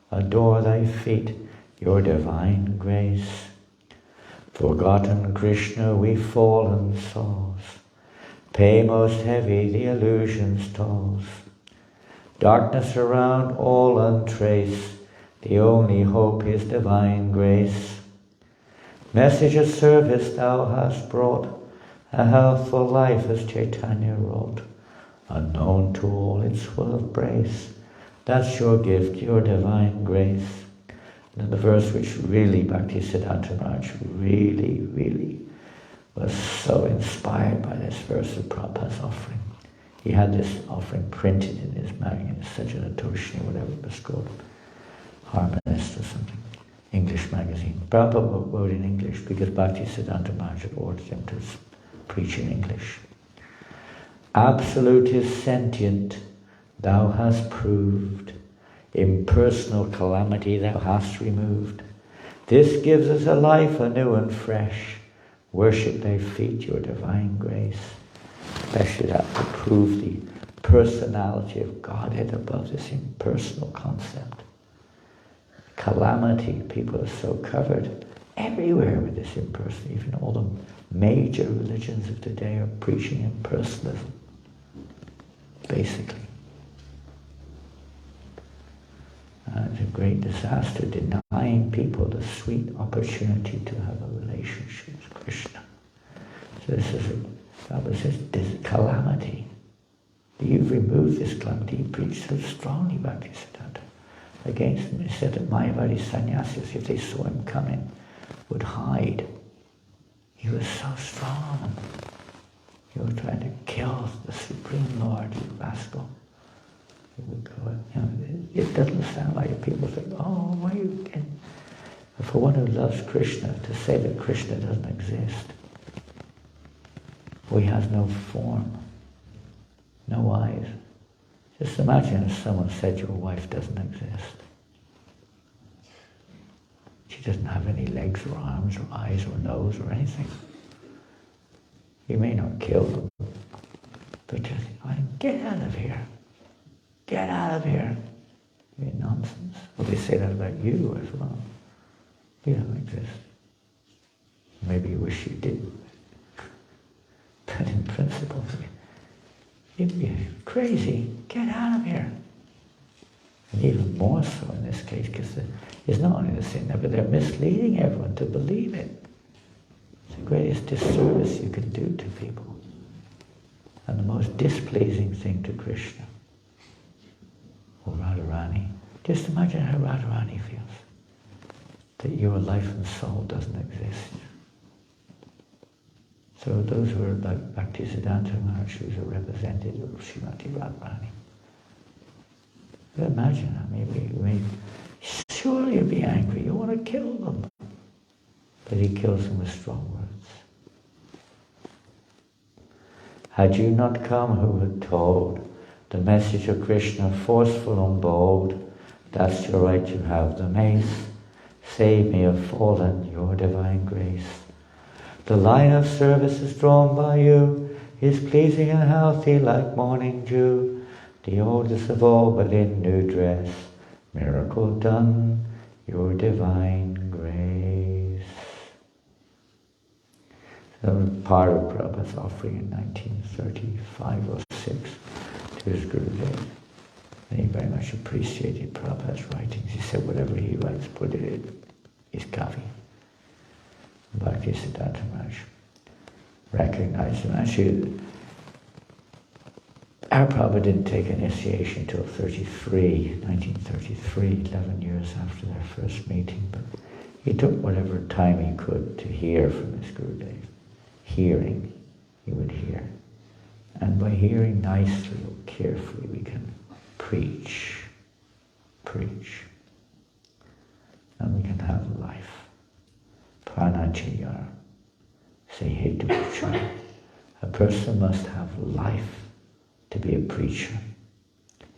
adore thy feet, your divine grace. Forgotten Krishna, we fallen souls, pay most heavy the illusion's tolls. Darkness around, all untraced, the only hope is divine grace. Message of service thou hast brought, a healthful life as Chaitanya wrote. Unknown to all, it's full of grace. That's your gift, your divine grace. And then the verse which really Bhaktisiddhanta Maharaj really was so inspired by this verse of Prabhupada's offering. He had this offering printed in his magazine, Sajjanatoshni, whatever it was called, Harmonist or something, English magazine. Prabhupada wrote in English because Bhaktisiddhanta Maharaj had ordered him to preach in English. Absolute is sentient, thou hast proved. Impersonal calamity thou hast removed. This gives us a life anew and fresh. Worship thy feet, your divine grace. Especially that to prove the personality of Godhead above this impersonal concept. Calamity, people are so covered everywhere with this impersonal. Even all the major religions of today are preaching impersonalism, basically. It's a great disaster, denying people the sweet opportunity to have a relationship with Krishna. So this is this calamity. You've removed this calamity. He preached so strongly, Bhaktisiddhanta, against him. He said that Mayavadi sannyasis, if they saw him coming, would hide. He was so strong. You were trying to kill the Supreme Lord, you rascal. Would go, it doesn't sound like people think, oh, why you can? For one who loves Krishna, to say that Krishna doesn't exist, or he has no form, no eyes. Just imagine if someone said your wife doesn't exist. She doesn't have any legs or arms or eyes or nose or anything. You may not kill them, but just get out of here. Get out of here. You're nonsense. Well, they say that about you as well. You don't exist. Maybe you wish you did. But in principle, you'd be crazy. Get out of here. And even more so in this case, because it's not only the sin there, but they're misleading everyone to believe it. It's the greatest disservice you can do to people. And the most displeasing thing to Krishna. Or Radharani. Just imagine how Radharani feels. That your life and soul doesn't exist. So those who are like Bhaktisiddhanta Maharaj, who's a representative of Srimati Radharani. Imagine, surely you'd be angry, you want to kill them. But he kills them with strong words. Had you not come who had told the message of Krishna, forceful and bold, that's your right, you have the mace. Save me of fallen, your divine grace. The line of service is drawn by you, is pleasing and healthy like morning dew. The oldest of all, but in new dress. Miracle done, your divine grace. So part of Prabhupada's offering in 1935 or 6 to his Gurudev. And he very much appreciated Prabhupada's writings. He said whatever he writes, put it in his kavi. Bhaktisiddhanta Maharaj recognized him. Actually, our Prabhupada didn't take initiation until 1933, 11 years after their first meeting, but he took whatever time he could to hear from his Gurudev. Hearing, he would hear. And by hearing nicely or carefully, we can preach. And we can have life. Pranachayara. Say hetupucha. A person must have life to be a preacher.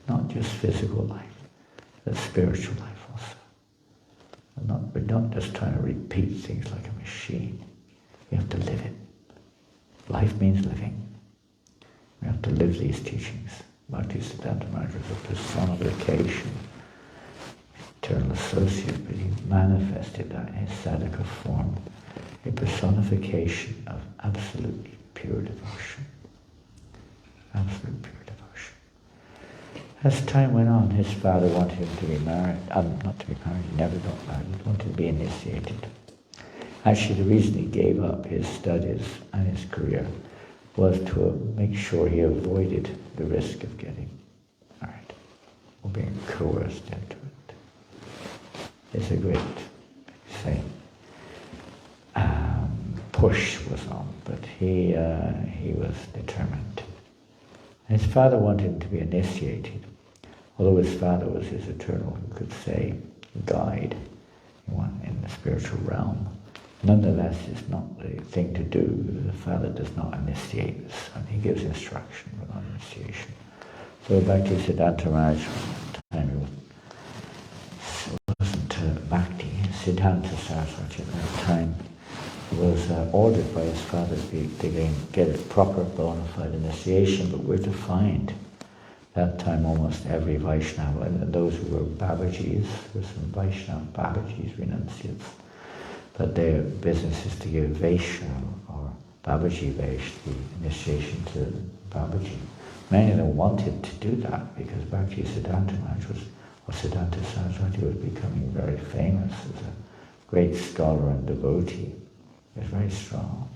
Not just physical life, but spiritual life also. We're not just trying to repeat things like a machine. We have to live it. Life means living. We have to live these teachings. Bhaktisiddhanta Maharaj was a personification, eternal associate, but he manifested that in his sadhaka form, a personification of absolutely pure devotion. Absolute pure devotion. As time went on, his father wanted him to be married. Not to be married, he never got married. He wanted to be initiated. Actually, the reason he gave up his studies and his career was to make sure he avoided the risk of getting married or being coerced into it. It's a great, say, push was on, but he was determined. His father wanted him to be initiated, although his father was his eternal, you could say, guide in the spiritual realm. Nonetheless, it's not the thing to do. The father does not initiate the son. He gives instruction, but not initiation. So Bhaktisiddhanta Maharaj, time he wasn't Bhakti, Siddhanta Saraswati at that time, was ordered by his father to get a proper bona fide initiation, but we're to find that time almost every Vaishnava, and those who were Babajis, there were some Vaishnava Babajis, renunciates, but their business is to give Vaishya or Babaji Vaish, the initiation to Babaji. Many of them wanted to do that because Bhaktisiddhanta Maharaj or Siddhanta Saraswati was becoming very famous as a great scholar and devotee. He was very strong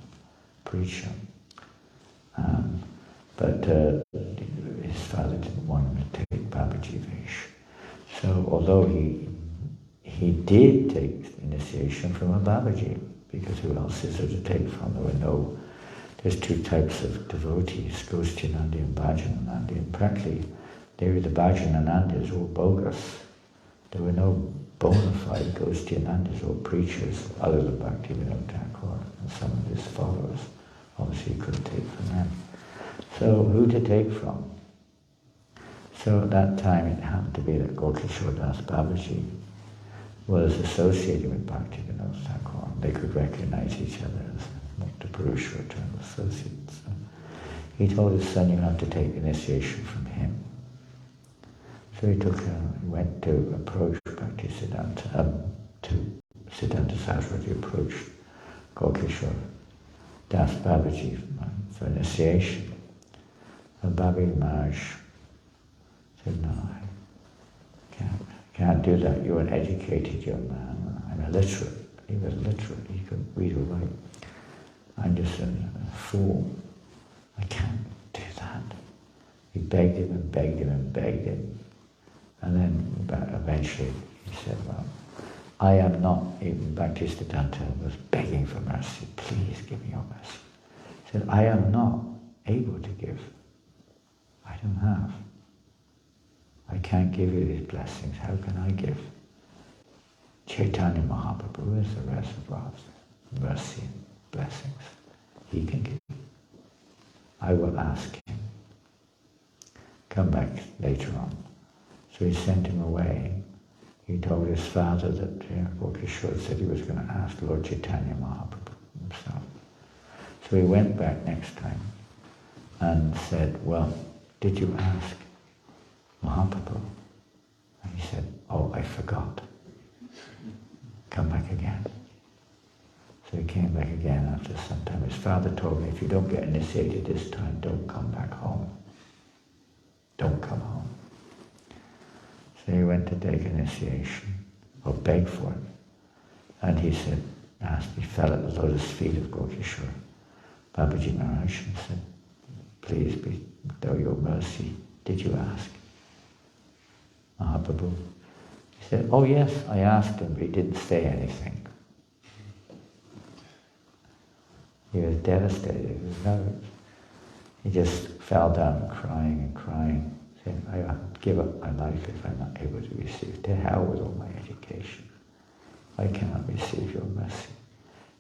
preacher. But his father didn't want him to take Babaji Vaish. So although he did take initiation from a Babaji, because who else is there to take from? There's two types of devotees, Gostinandi and Bhajananandi, and practically the Bhajananandis were bogus. There were no bona fide Gostinandis or preachers other than Bhaktivinoda Thakur and some of his followers. Obviously he couldn't take from them. So who to take from? So at that time it happened to be that Gokishore Das Babaji was associated with Bhaktivinoda Thakur. They could recognize each other as Mukta Purusha, eternal associates. So he told his son, you have to take initiation from him. So he went to approach Bhaktisiddhanta, to Siddhanta Saraswati approached Gokishore Das Babaji for initiation. And Babaji Maharaj said, no, I can't do that. You're an educated young man. I'm illiterate. He was literate. He couldn't read or write. I'm just a fool. I can't do that. He begged him and begged him and begged him. And then eventually he said, well, I am not, even Bhaktisiddhanta was begging for mercy. Please give me your mercy. He said, I am not able to give. I don't have. I can't give you these blessings. How can I give? Chaitanya Mahaprabhu is the reservoir of mercy and blessings. He can give. I will ask him. Come back later on. So he sent him away. He told his father that Gokishore said he was going to ask Lord Chaitanya Mahaprabhu himself. So he went back next time and said, well, did you ask Mahaprabhu? And he said, oh, I forgot. come back again. So he came back again after some time. His father told me, if you don't get initiated this time, don't come back home. Don't come home. So he went to take initiation, or beg for it. And he said, he fell at the lotus feet of Gokishwar Babaji Maharaj and said, please bestow your mercy. Did you ask Mahaprabhu? He said, oh yes, I asked him, but he didn't say anything. He was devastated, he was nervous. He just fell down crying and crying, saying, I give up my life if I'm not able to receive. To hell with all my education. I cannot receive your mercy.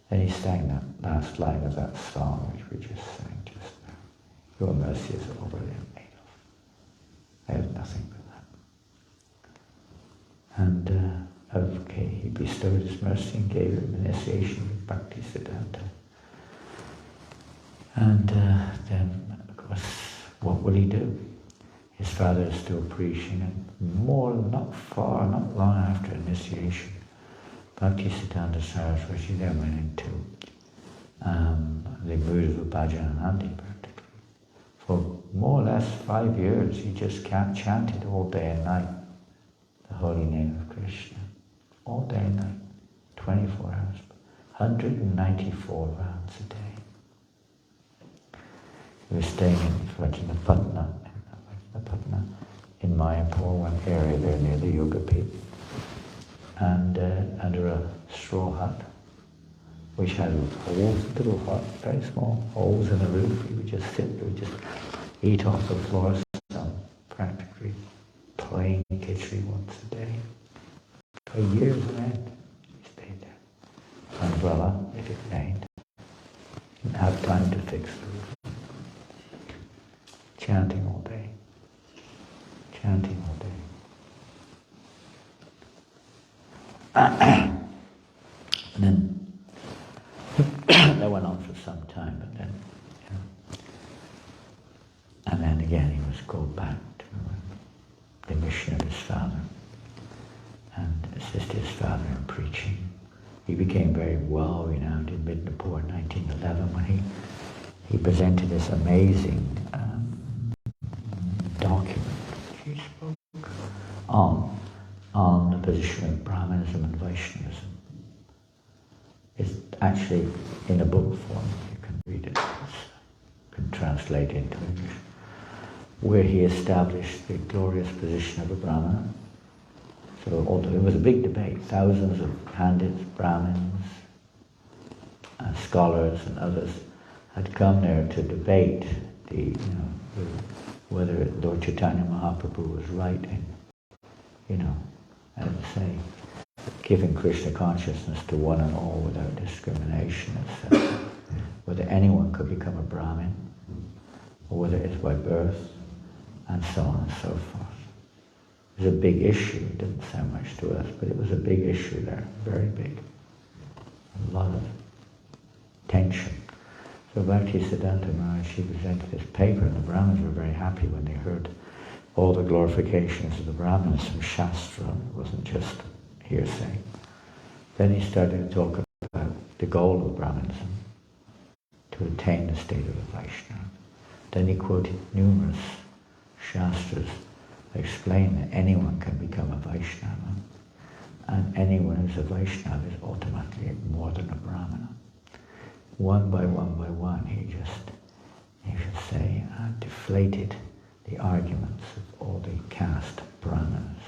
Then he sang that last line of that song which we just sang just now. Your mercy is all that I'm made of. I have nothing but that. And okay, he bestowed his mercy and gave him initiation with Bhaktisiddhanta. And then, of course, what will he do? His father is still preaching, and not long after initiation, Bhaktisiddhanta Saraswati then went into the mood of a bhajan practically. For more or less 5 years, he just chanted all day and night the holy name of Krishna. All day and night, 24 hours, 194 rounds a day. He was staying in Vajnapatna in Mayapur, one area there near the Yoga Pit, and under a straw hut, which had holes, little hut, very small holes in the roof. He would just sit, he would just eat off the floor, some practically plain khichdi once a day. For years on end, he stayed there. Umbrella, if it rained. Didn't have time to fix the roof. Chanting all day. Chanting all day. And then that went on for some time, but then, and then again he was called back to the mission of his father and assisted his father in preaching. He became very well renowned in Midnapur in 1911 when he presented this amazing document which he spoke on the position of Brahmanism and Vaishnavism. It's actually in a book form, you can read it, you can translate it into English, where he established the glorious position of a Brahmana. So although it was a big debate, thousands of Pandits, Brahmins, scholars and others had come there to debate whether Lord Chaitanya Mahaprabhu was right in, as I say, giving Krishna consciousness to one and all without discrimination, etc. Whether anyone could become a Brahmin, or whether it's by birth, and so on and so forth. It was a big issue. It didn't sound much to us, but it was a big issue there, very big. A lot of tension. So Bhaktisiddhanta Maharaj, he presented his paper, and the Brahmins were very happy when they heard all the glorifications of the Brahmins from Shastra. It wasn't just hearsay. Then he started to talk about the goal of Brahmanism, to attain the state of a Vaishnava. Then he quoted numerous Shastras explain that anyone can become a Vaishnava, and anyone who's a Vaishnava is automatically more than a Brahmana. One by one, he should say, deflated the arguments of all the caste Brahmanas.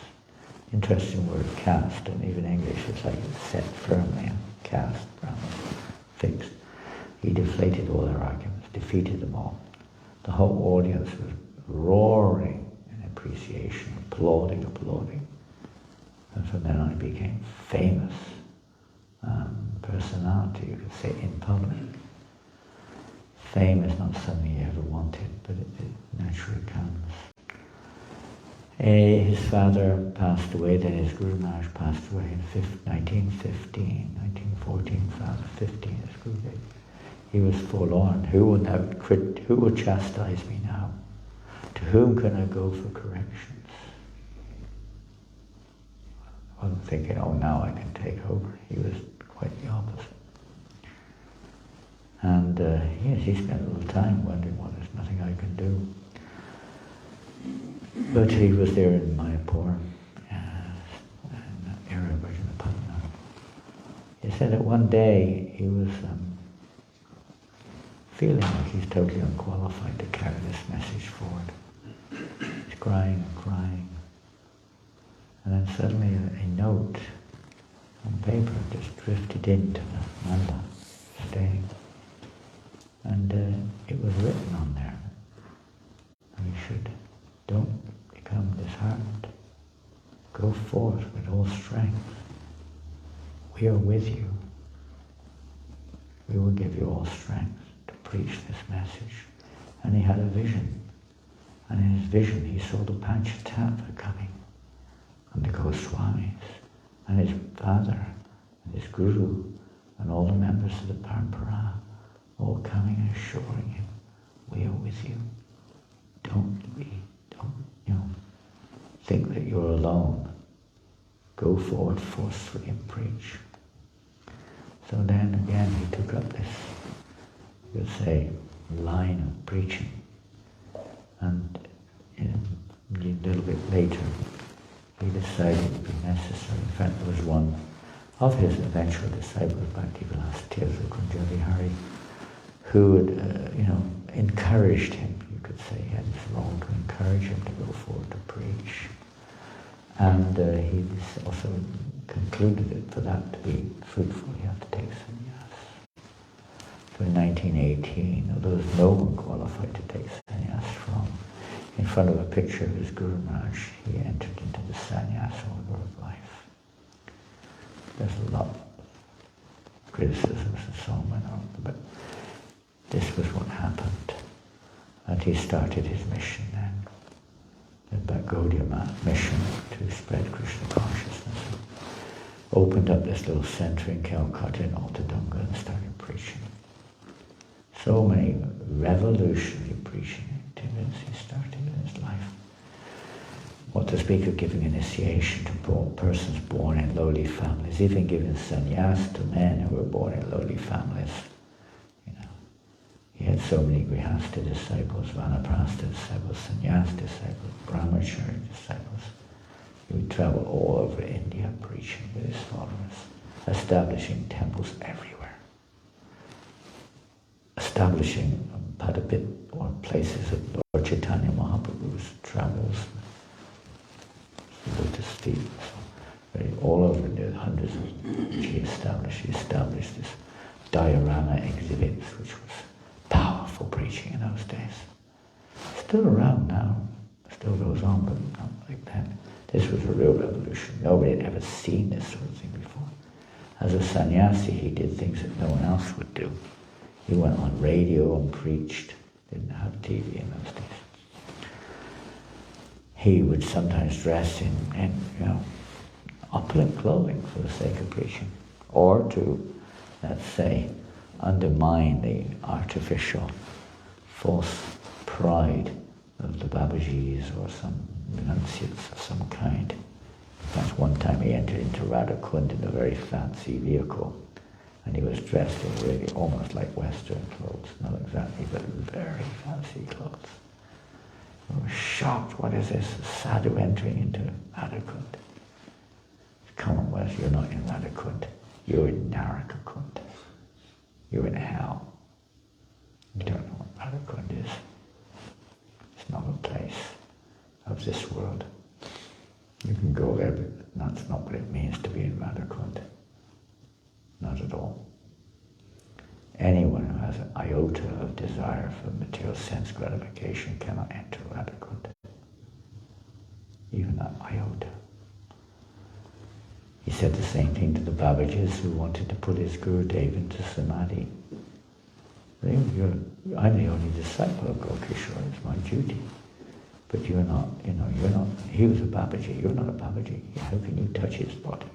Interesting word, caste, and even English is like set firmly on caste, Brahmana, fixed. He deflated all their arguments, defeated them all. The whole audience was roaring in appreciation, applauding. And from then on he became famous personality, you could say, in public. Fame is not something you ever wanted, but it naturally comes. His father passed away, then his Guru Maharaj passed away in 1914, father 15, his Gurudev. He was forlorn. Who will chastise me now? To whom can I go for corrections? wasn't thinking, oh, now I can take over. He was quite the opposite. And yes, he spent a little time wondering, well, there's nothing I can do. But he was there in Mayapur, in that area of Vajrapatna. He said that one day he was feeling like he's totally unqualified to carry this message forward. He's crying and crying. And then suddenly a note on paper just drifted into the manda, staying. And it was written on there. We should, don't become disheartened. Go forth with all strength. We are with you. We will give you all strength to preach this message. And he had a vision. And in his vision he saw the Panchatattva coming. And the Goswamis, and his father, and his guru, and all the members of the Parampara, all coming and assuring him, we are with you. Don't think that you're alone. Go forward forcefully and preach. So then again he took up this, you could say, line of preaching. And a little bit later, he decided it would be necessary. In fact, there was one of his eventual disciples, Bhakti-Vilas Tirtha Kunjabi Hari, who had, encouraged him, you could say. He had this role to encourage him to go forward to preach. And he also concluded that for that to be fruitful, he had to take sannyas. So in 1918, although there was no one qualified to take sannyas from, in front of a picture of his Guru Maharaj, he entered into the sannyas order of life. There's a lot of criticisms and so on, but this was what happened. And he started his mission then, the Gaudiya mission to spread Krishna consciousness. Opened up this little center in Calcutta in Altadunga and started preaching. So many revolutionary preaching activities he started in his life. What to speak of giving initiation to persons born in lowly families, even giving sannyas to men who were born in lowly families. He had so many grihastha disciples, vanaprastha disciples, sannyas disciples, brahmachari disciples. He would travel all over India preaching with his followers, establishing temples everywhere, establishing padapit, or places of Lord Chaitanya Mahaprabhu's travels, lotus feet, all over India, hundreds of he established this diorama exhibits, which was powerful preaching in those days. Still around now, still goes on, but not like then. This was a real revolution. Nobody had ever seen this sort of thing before. As a sannyasi, he did things that no one else would do. He went on radio and preached. Didn't have TV in those days. He would sometimes dress in opulent clothing for the sake of preaching, or to, let's say, undermine the artificial, false pride of the Babajis or some renunciates of some kind. In fact, one time he entered into Radhakund in a very fancy vehicle, and he was dressed in really almost like Western clothes, not exactly, but very fancy clothes. I was shocked. What is this? A sadhu entering into Radhakund. Come on, Wes, you're not in Radhakund. You're in Narakakund. You're in hell. You don't know what Radhakund is. It's not a place of this world. You can go there, but that's not what it means to be in Radhakund. Not at all. Anyone who has an iota of desire for material sense gratification cannot enter Radhakund. Even that iota. He said the same thing to the Babajis who wanted to put his Gurudev into Samadhi. I'm the only disciple of Gokishore, it's my duty. But you're not, he was a Babaji, you're not a Babaji. How can you touch his body?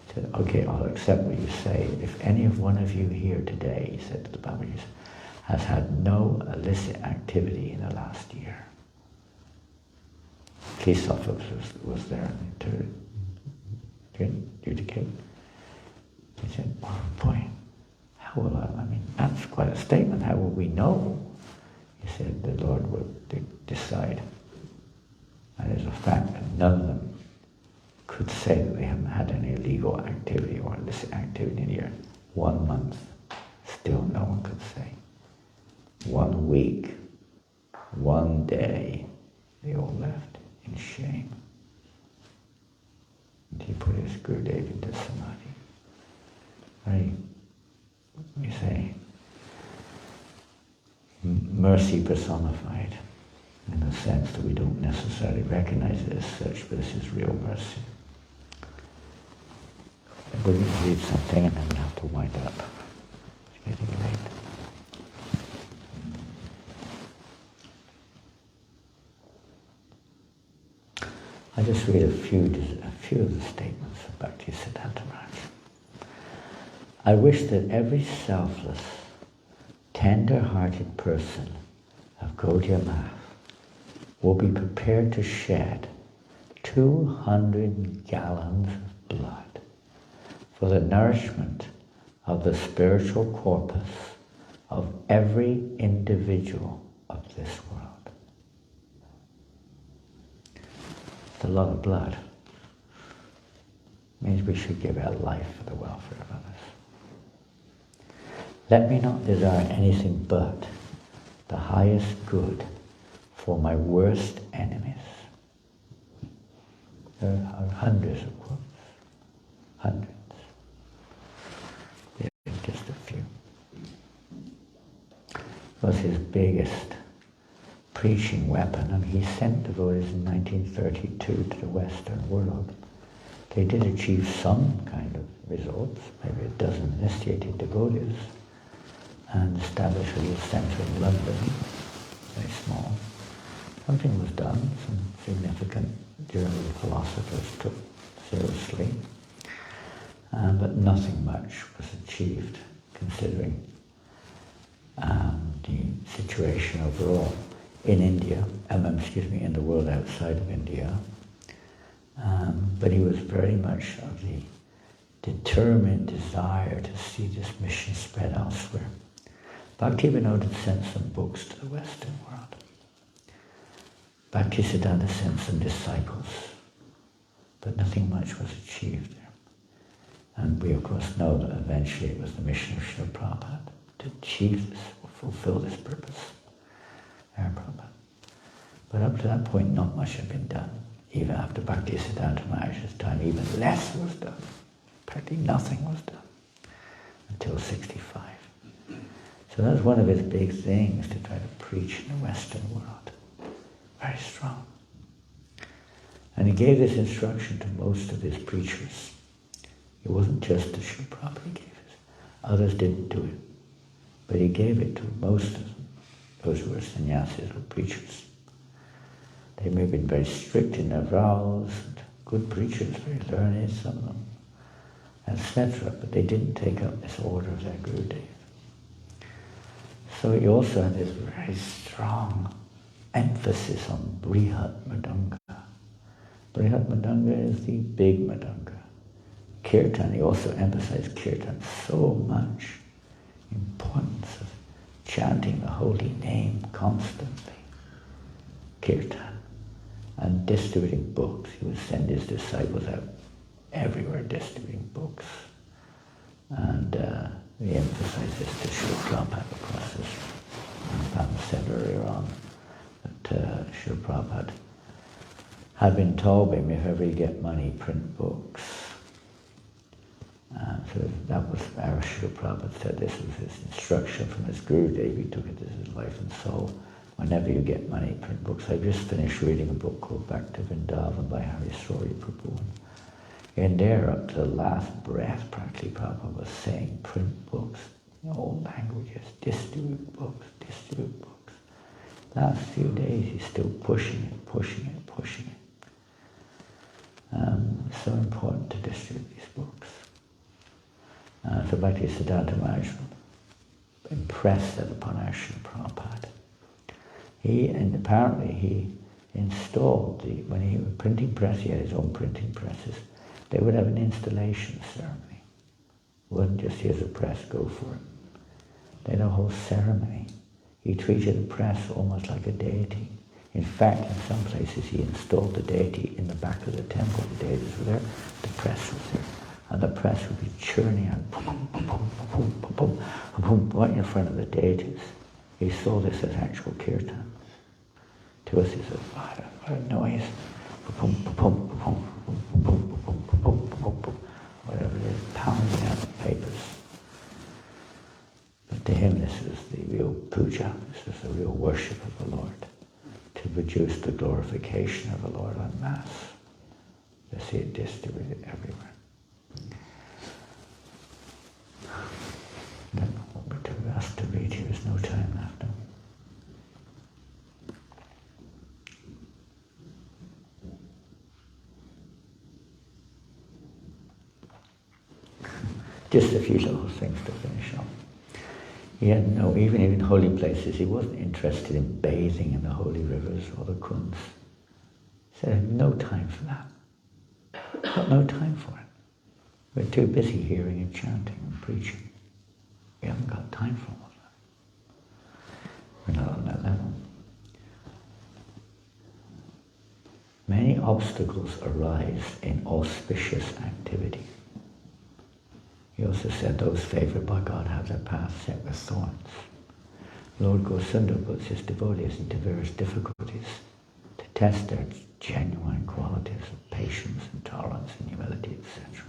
He said, okay, I'll accept what you say. If any of one of you here today, he said to the Babajis, has had no illicit activity in the last year. Police officer was there to adjudicate. He said, oh boy, how will I mean, that's quite a statement, how will we know? He said, the Lord will decide. And it's a fact that none of them could say that they haven't had any illegal activity or illicit activity in a year. 1 month, still no one could say. 1 week, 1 day, they all left in shame. And he put his Gurudev into samadhi. Right? We say, mercy personified, in the sense that we don't necessarily recognize it as such, but this is real mercy. We're going to read something and then we have to wind up. It's getting late. I just read a few of the statements of Bhaktisiddhanta Maharaj. I wish that every selfless, tender-hearted person of Gaudiya Math will be prepared to shed 200 gallons of blood for the nourishment of the spiritual corpus of every individual of this world. It's a lot of blood. It means we should give our life for the welfare of others. Let me not desire anything but the highest good for my worst enemies. There are hundreds of quotes. Hundreds. There are just a few. It was his biggest preaching weapon, and he sent devotees in 1932 to the Western world. They did achieve some kind of results, maybe a dozen initiated devotees, and established a little centre in London, very small. Something was done, some significant German philosophers took seriously, but nothing much was achieved, considering the situation overall in India, in the world outside of India. But he was very much of the determined desire to see this mission spread elsewhere. Bhaktivinoda sent some books to the Western world. Bhaktisiddhanta sent some disciples, but nothing much was achieved there. And we of course know that eventually it was the mission of Srila Prabhupada to achieve this, or fulfill this purpose. But up to that point not much had been done. Even after Bhaktisiddhanta Maharaj's time, even less was done. Practically nothing was done until 65. So that was one of his big things, to try to preach in the Western world. Very strong. And he gave this instruction to most of his preachers. It wasn't just to Srila Prabhupada he gave it. Others didn't do it. But he gave it to most of them, those who were sannyasis or preachers. They may have been very strict in their vows, and good preachers, very learned, some of them, etc. But they didn't take up this order of their Gurudev. So he also had this very strong emphasis on Brihat Mridanga. Brihat Mridanga is the big Mridanga. Kirtan, he also emphasized Kirtan so much. Importance of chanting the holy name constantly. Kirtan. And distributing books. He would send his disciples out everywhere distributing books. And he emphasized this to Srila Prabhupada, of course, as Pam said earlier on, that Srila Prabhupada had been told by him, if ever you get money, print books. So that was our Srila Prabhupada said this was his instruction from his Gurudev. He took it as his life and soul. Whenever you get money, print books. I just finished reading a book called Back to Vrindavan by Hari Sori Prabhu. And there, up to the last breath, practically Prabhupada was saying, print books in all languages, distribute books, distribute books. Last few days, he's still pushing it, pushing it, pushing it. It's so important to distribute these books. So Bhaktisiddhanta Maharaj impressed that upon our Srila Prabhupada. Apparently he installed when he was printing press, he had his own printing presses, They would have an installation ceremony. It wasn't just here's a press, go for it. They had a whole ceremony. He treated the press almost like a deity. In fact, in some places he installed the deity in the back of the temple. The deities were there, the press was there. And the press would be churning out, boom, boom, boom, boom, boom, boom, boom, right in front of the deities. He saw this as actual kirtan. To us, he said, what a noise. Boom, boom, boom, boom, boom, boom, boom, boom, boom, boom, whatever it is, pounding out the papers. But to him, this is the real puja. This is the real worship of the Lord. To produce the glorification of the Lord en masse. To see it distributed everywhere. Then what we're too asked to read here is no time left. Just a few little things to finish up. He had even in holy places, he wasn't interested in bathing in the holy rivers or the kunds. He said, I have no time for that. Got no time for it. We're too busy hearing and chanting and preaching. We haven't got time for all of that. We're not on that level. Many obstacles arise in auspicious activity. He also said those favoured by God have their path set with thorns. Lord Gosunda puts his devotees into various difficulties to test their genuine qualities of patience and tolerance and humility, etc.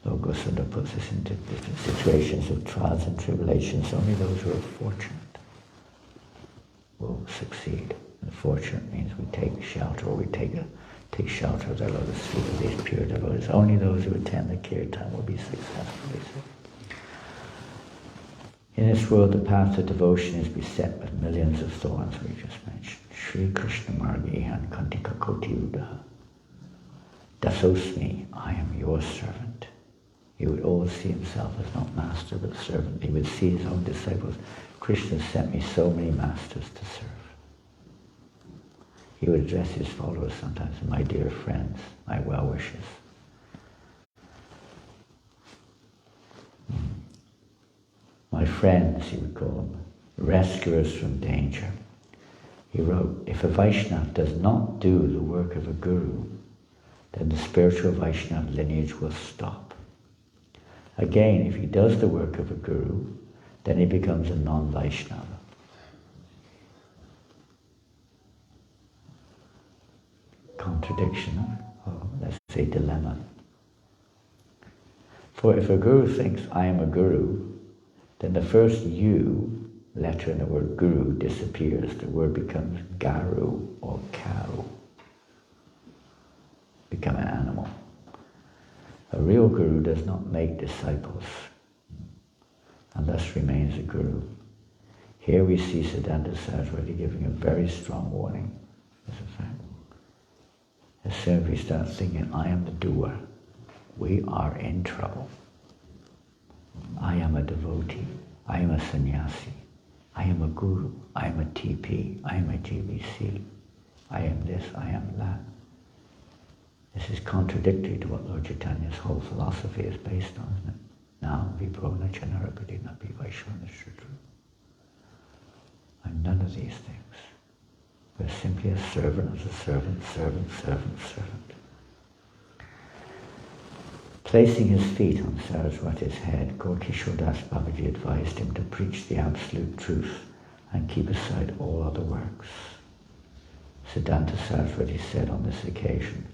Lord Gosunda puts us into different situations of trials and tribulations. Only those who are fortunate will succeed. And fortunate means we take shelter, or we take shelter of their lotus feet of these pure devotees. Only those who attend the kirtan will be successful, he said. In this world, the path to devotion is beset with millions of thorns, we just mentioned. Sri Krishna Margihan Kantika Koti Udaha. Dasosmi, I am your servant. He would always see himself as not master but servant. He would see his own disciples. Krishna sent me so many masters to serve. He would address his followers sometimes, my dear friends, my well-wishers. My friends, he would call them, rescuers from danger. He wrote, if a Vaishnava does not do the work of a guru, then the spiritual Vaishnava lineage will stop. Again, if he does the work of a guru, then he becomes a non-Vaishnava. Contradiction, or let's say dilemma. For if a guru thinks, I am a guru, then the first U letter in the word guru disappears. The word becomes garu or cow. Become an animal. A real guru does not make disciples and thus remains a guru. Here we see Siddhanta Saraswati giving a very strong warning. As a fact. As soon as we start thinking, I am the doer, we are in trouble. I am a devotee. I am a sannyasi. I am a guru. I am a TP. I am a GBC. I am this. I am that. This is contradictory to what Lord Chaitanya's whole philosophy is based on, isn't it? Now, viprona chanarapati na vivaishvana shudru. I'm none of these things. We're simply a servant of the servant, servant, servant, servant. Placing his feet on Saraswati's head, Gaur Kishore Das Babaji advised him to preach the absolute truth and keep aside all other works. Siddhanta Saraswati said on this occasion,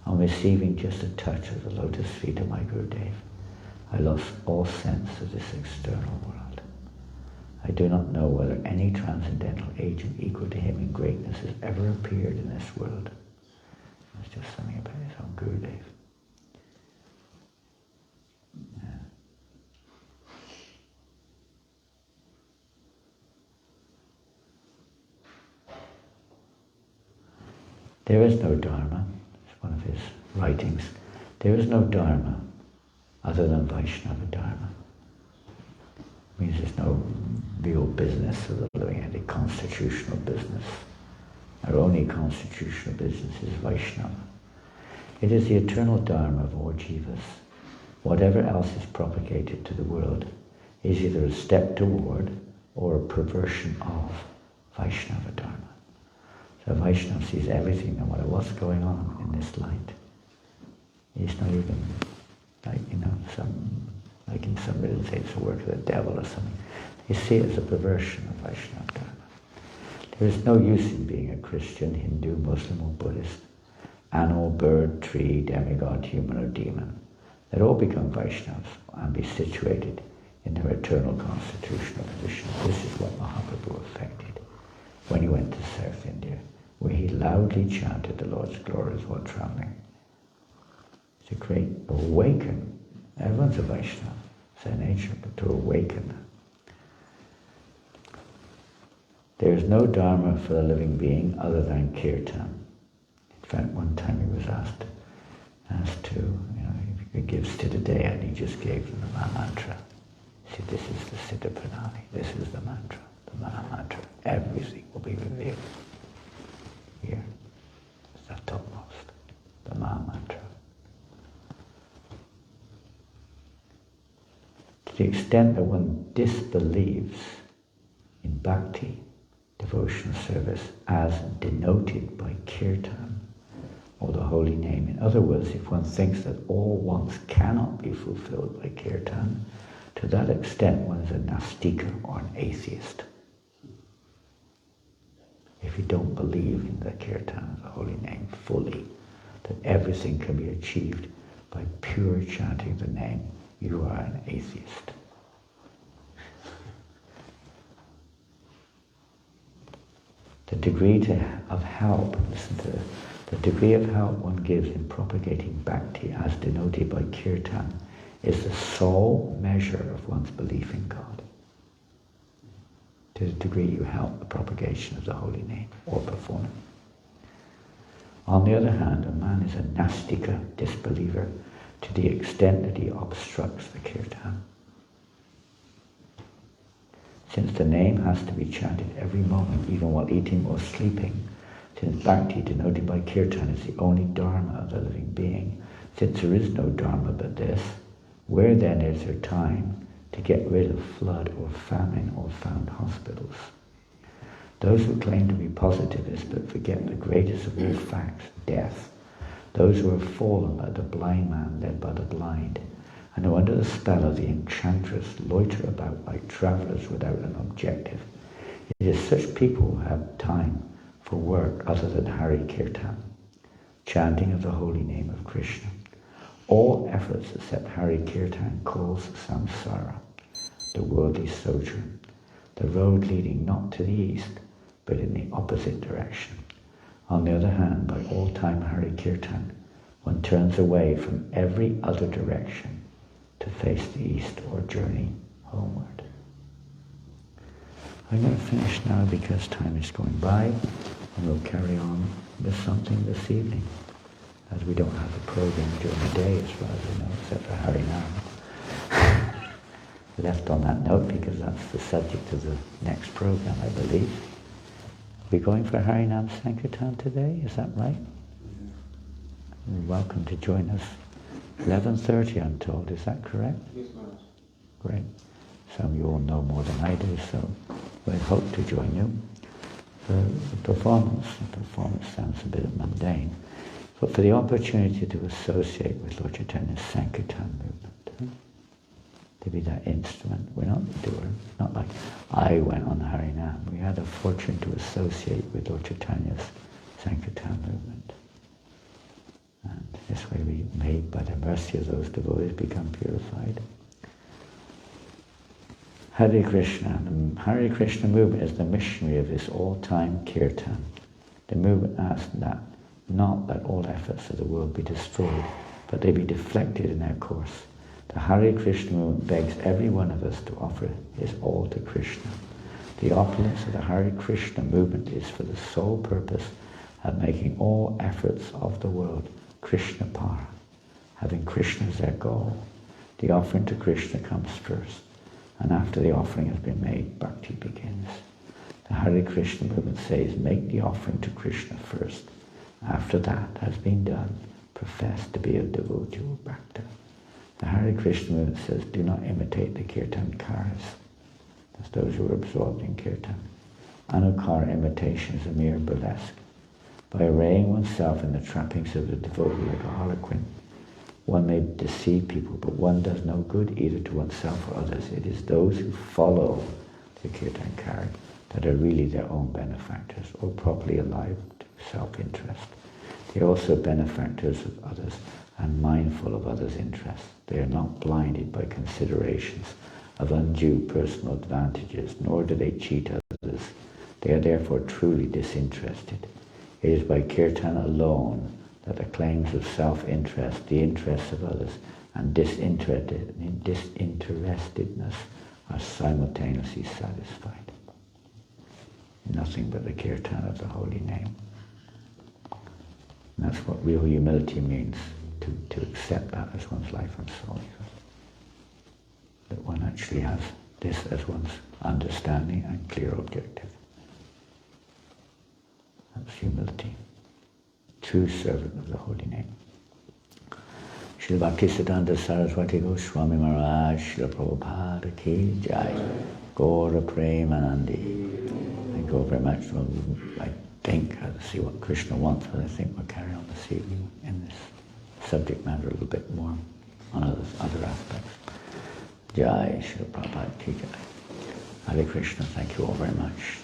on receiving just a touch of the lotus feet of my Gurudev, I lost all sense of this external world. I do not know whether any transcendental agent equal to him in greatness has ever appeared in this world. It's just something about his own Gurudev. Yeah. There is no Dharma. It's one of his writings. There is no Dharma other than Vaishnava Dharma. It means there's no real business of doing any constitutional business. Our only constitutional business is Vaishnava. It is the eternal dharma of all jivas. Whatever else is propagated to the world is either a step toward or a perversion of Vaishnava dharma. So Vaishnava sees everything, no matter what's going on in this light. It's not even like, like in some religions, it's a work of the devil or something. They see it as a perversion of Vaishnava dharma. There is no use in being a Christian, Hindu, Muslim or Buddhist, animal, bird, tree, demigod, human or demon. They'd all become Vaishnavas and be situated in their eternal constitutional position. This is what Mahaprabhu effected when he went to South India, where he loudly chanted the Lord's glories while traveling. It's a great awaken. Everyone's a Vaishnava, it's their nature, but to awaken. There is no dharma for the living being other than kirtan. In fact, one time he was asked to, if he gives to the day, and he just gave them the Maha Mantra. He said, this is the Siddha Pranali, this is the mantra, the Maha Mantra. Everything will be revealed. Here, it's the topmost, the Maha Mantra. To the extent that one disbelieves in bhakti, devotional service, as denoted by kirtan, or the holy name. In other words, if one thinks that all wants cannot be fulfilled by kirtan, to that extent one is a nastika or an atheist. If you don't believe in the kirtan, the holy name, fully, that everything can be achieved by pure chanting the name, you are an atheist. The degree of help, listen to the degree of help one gives in propagating bhakti as denoted by kirtan is the sole measure of one's belief in God. To the degree you help the propagation of the holy name or perform it. On the other hand, a man is a nastika, disbeliever, to the extent that he obstructs the kirtan. Since the name has to be chanted every moment, even while eating or sleeping, since bhakti denoted by kirtan is the only dharma of the living being, since there is no dharma but this, where then is there time to get rid of flood or famine or found hospitals? Those who claim to be positivists but forget the greatest of all facts, death, those who are fallen like the blind man led by the blind, and who under the spell of the enchantress loiter about like travellers without an objective. It is such people who have time for work other than Hari Kirtan, chanting of the holy name of Krishna. All efforts except Hari Kirtan cause samsara, the worldly sojourn, the road leading not to the east, but in the opposite direction. On the other hand, by all-time Hari Kirtan, one turns away from every other direction to face the east or journey homeward. I'm going to finish now because time is going by, and we'll carry on with something this evening, as we don't have a program during the day as far as I know, except for Harinam. Left on that note because that's the subject of the next program, I believe. We're going for Harinam Sankirtan today, is that right? You're welcome to join us. 11:30 I'm told, is that correct? Yes, Maharaj. Great. Some of you all know more than I do, so we hope to join you. The performance sounds a bit mundane, but for the opportunity to associate with Lord Chaitanya's Sankirtan movement, to be that instrument. We're not the doer, not like I went on Harinam. We had the fortune to associate with Lord Chaitanya's Sankirtan movement. And this way we may, by the mercy of those devotees, become purified. Hare Krishna. The Hare Krishna movement is the missionary of this all-time kirtan. The movement asks that not that all efforts of the world be destroyed, but they be deflected in their course. The Hare Krishna movement begs every one of us to offer his all to Krishna. The opulence of the Hare Krishna movement is for the sole purpose of making all efforts of the world Krishna para, having Krishna as their goal. The offering to Krishna comes first, and after the offering has been made, bhakti begins. The Hare Krishna movement says, make the offering to Krishna first. After that has been done, profess to be a devotee of Bhakta. The Hare Krishna movement says, do not imitate the Kirtankaras. That's those who are absorbed in Kirtan. Anukara imitation is a mere burlesque. By arraying oneself in the trappings of the devotee like a harlequin, one may deceive people, but one does no good either to oneself or others. It is those who follow the Kirtankari that are really their own benefactors, or properly alive to self-interest. They are also benefactors of others and mindful of others' interests. They are not blinded by considerations of undue personal advantages, nor do they cheat others. They are therefore truly disinterested. It is by kirtan alone that the claims of self-interest, the interests of others, and disinterestedness are simultaneously satisfied. Nothing but the kirtan of the holy name. And that's what real humility means, to accept that as one's life and soul. That one actually has this as one's understanding and clear objective. That's humility. True servant of the holy name. Srila Bhaktisiddhanta Saraswati Goswami Maharaj, Srila Prabhupada Ki Jai, Gaura Premanandi. Thank you all very much. Well, I think, I'll see what Krishna wants, but I think we'll carry on this evening in this subject matter a little bit more on other aspects. Jai, Srila Prabhupada Ki Jai. Hare Krishna, thank you all very much.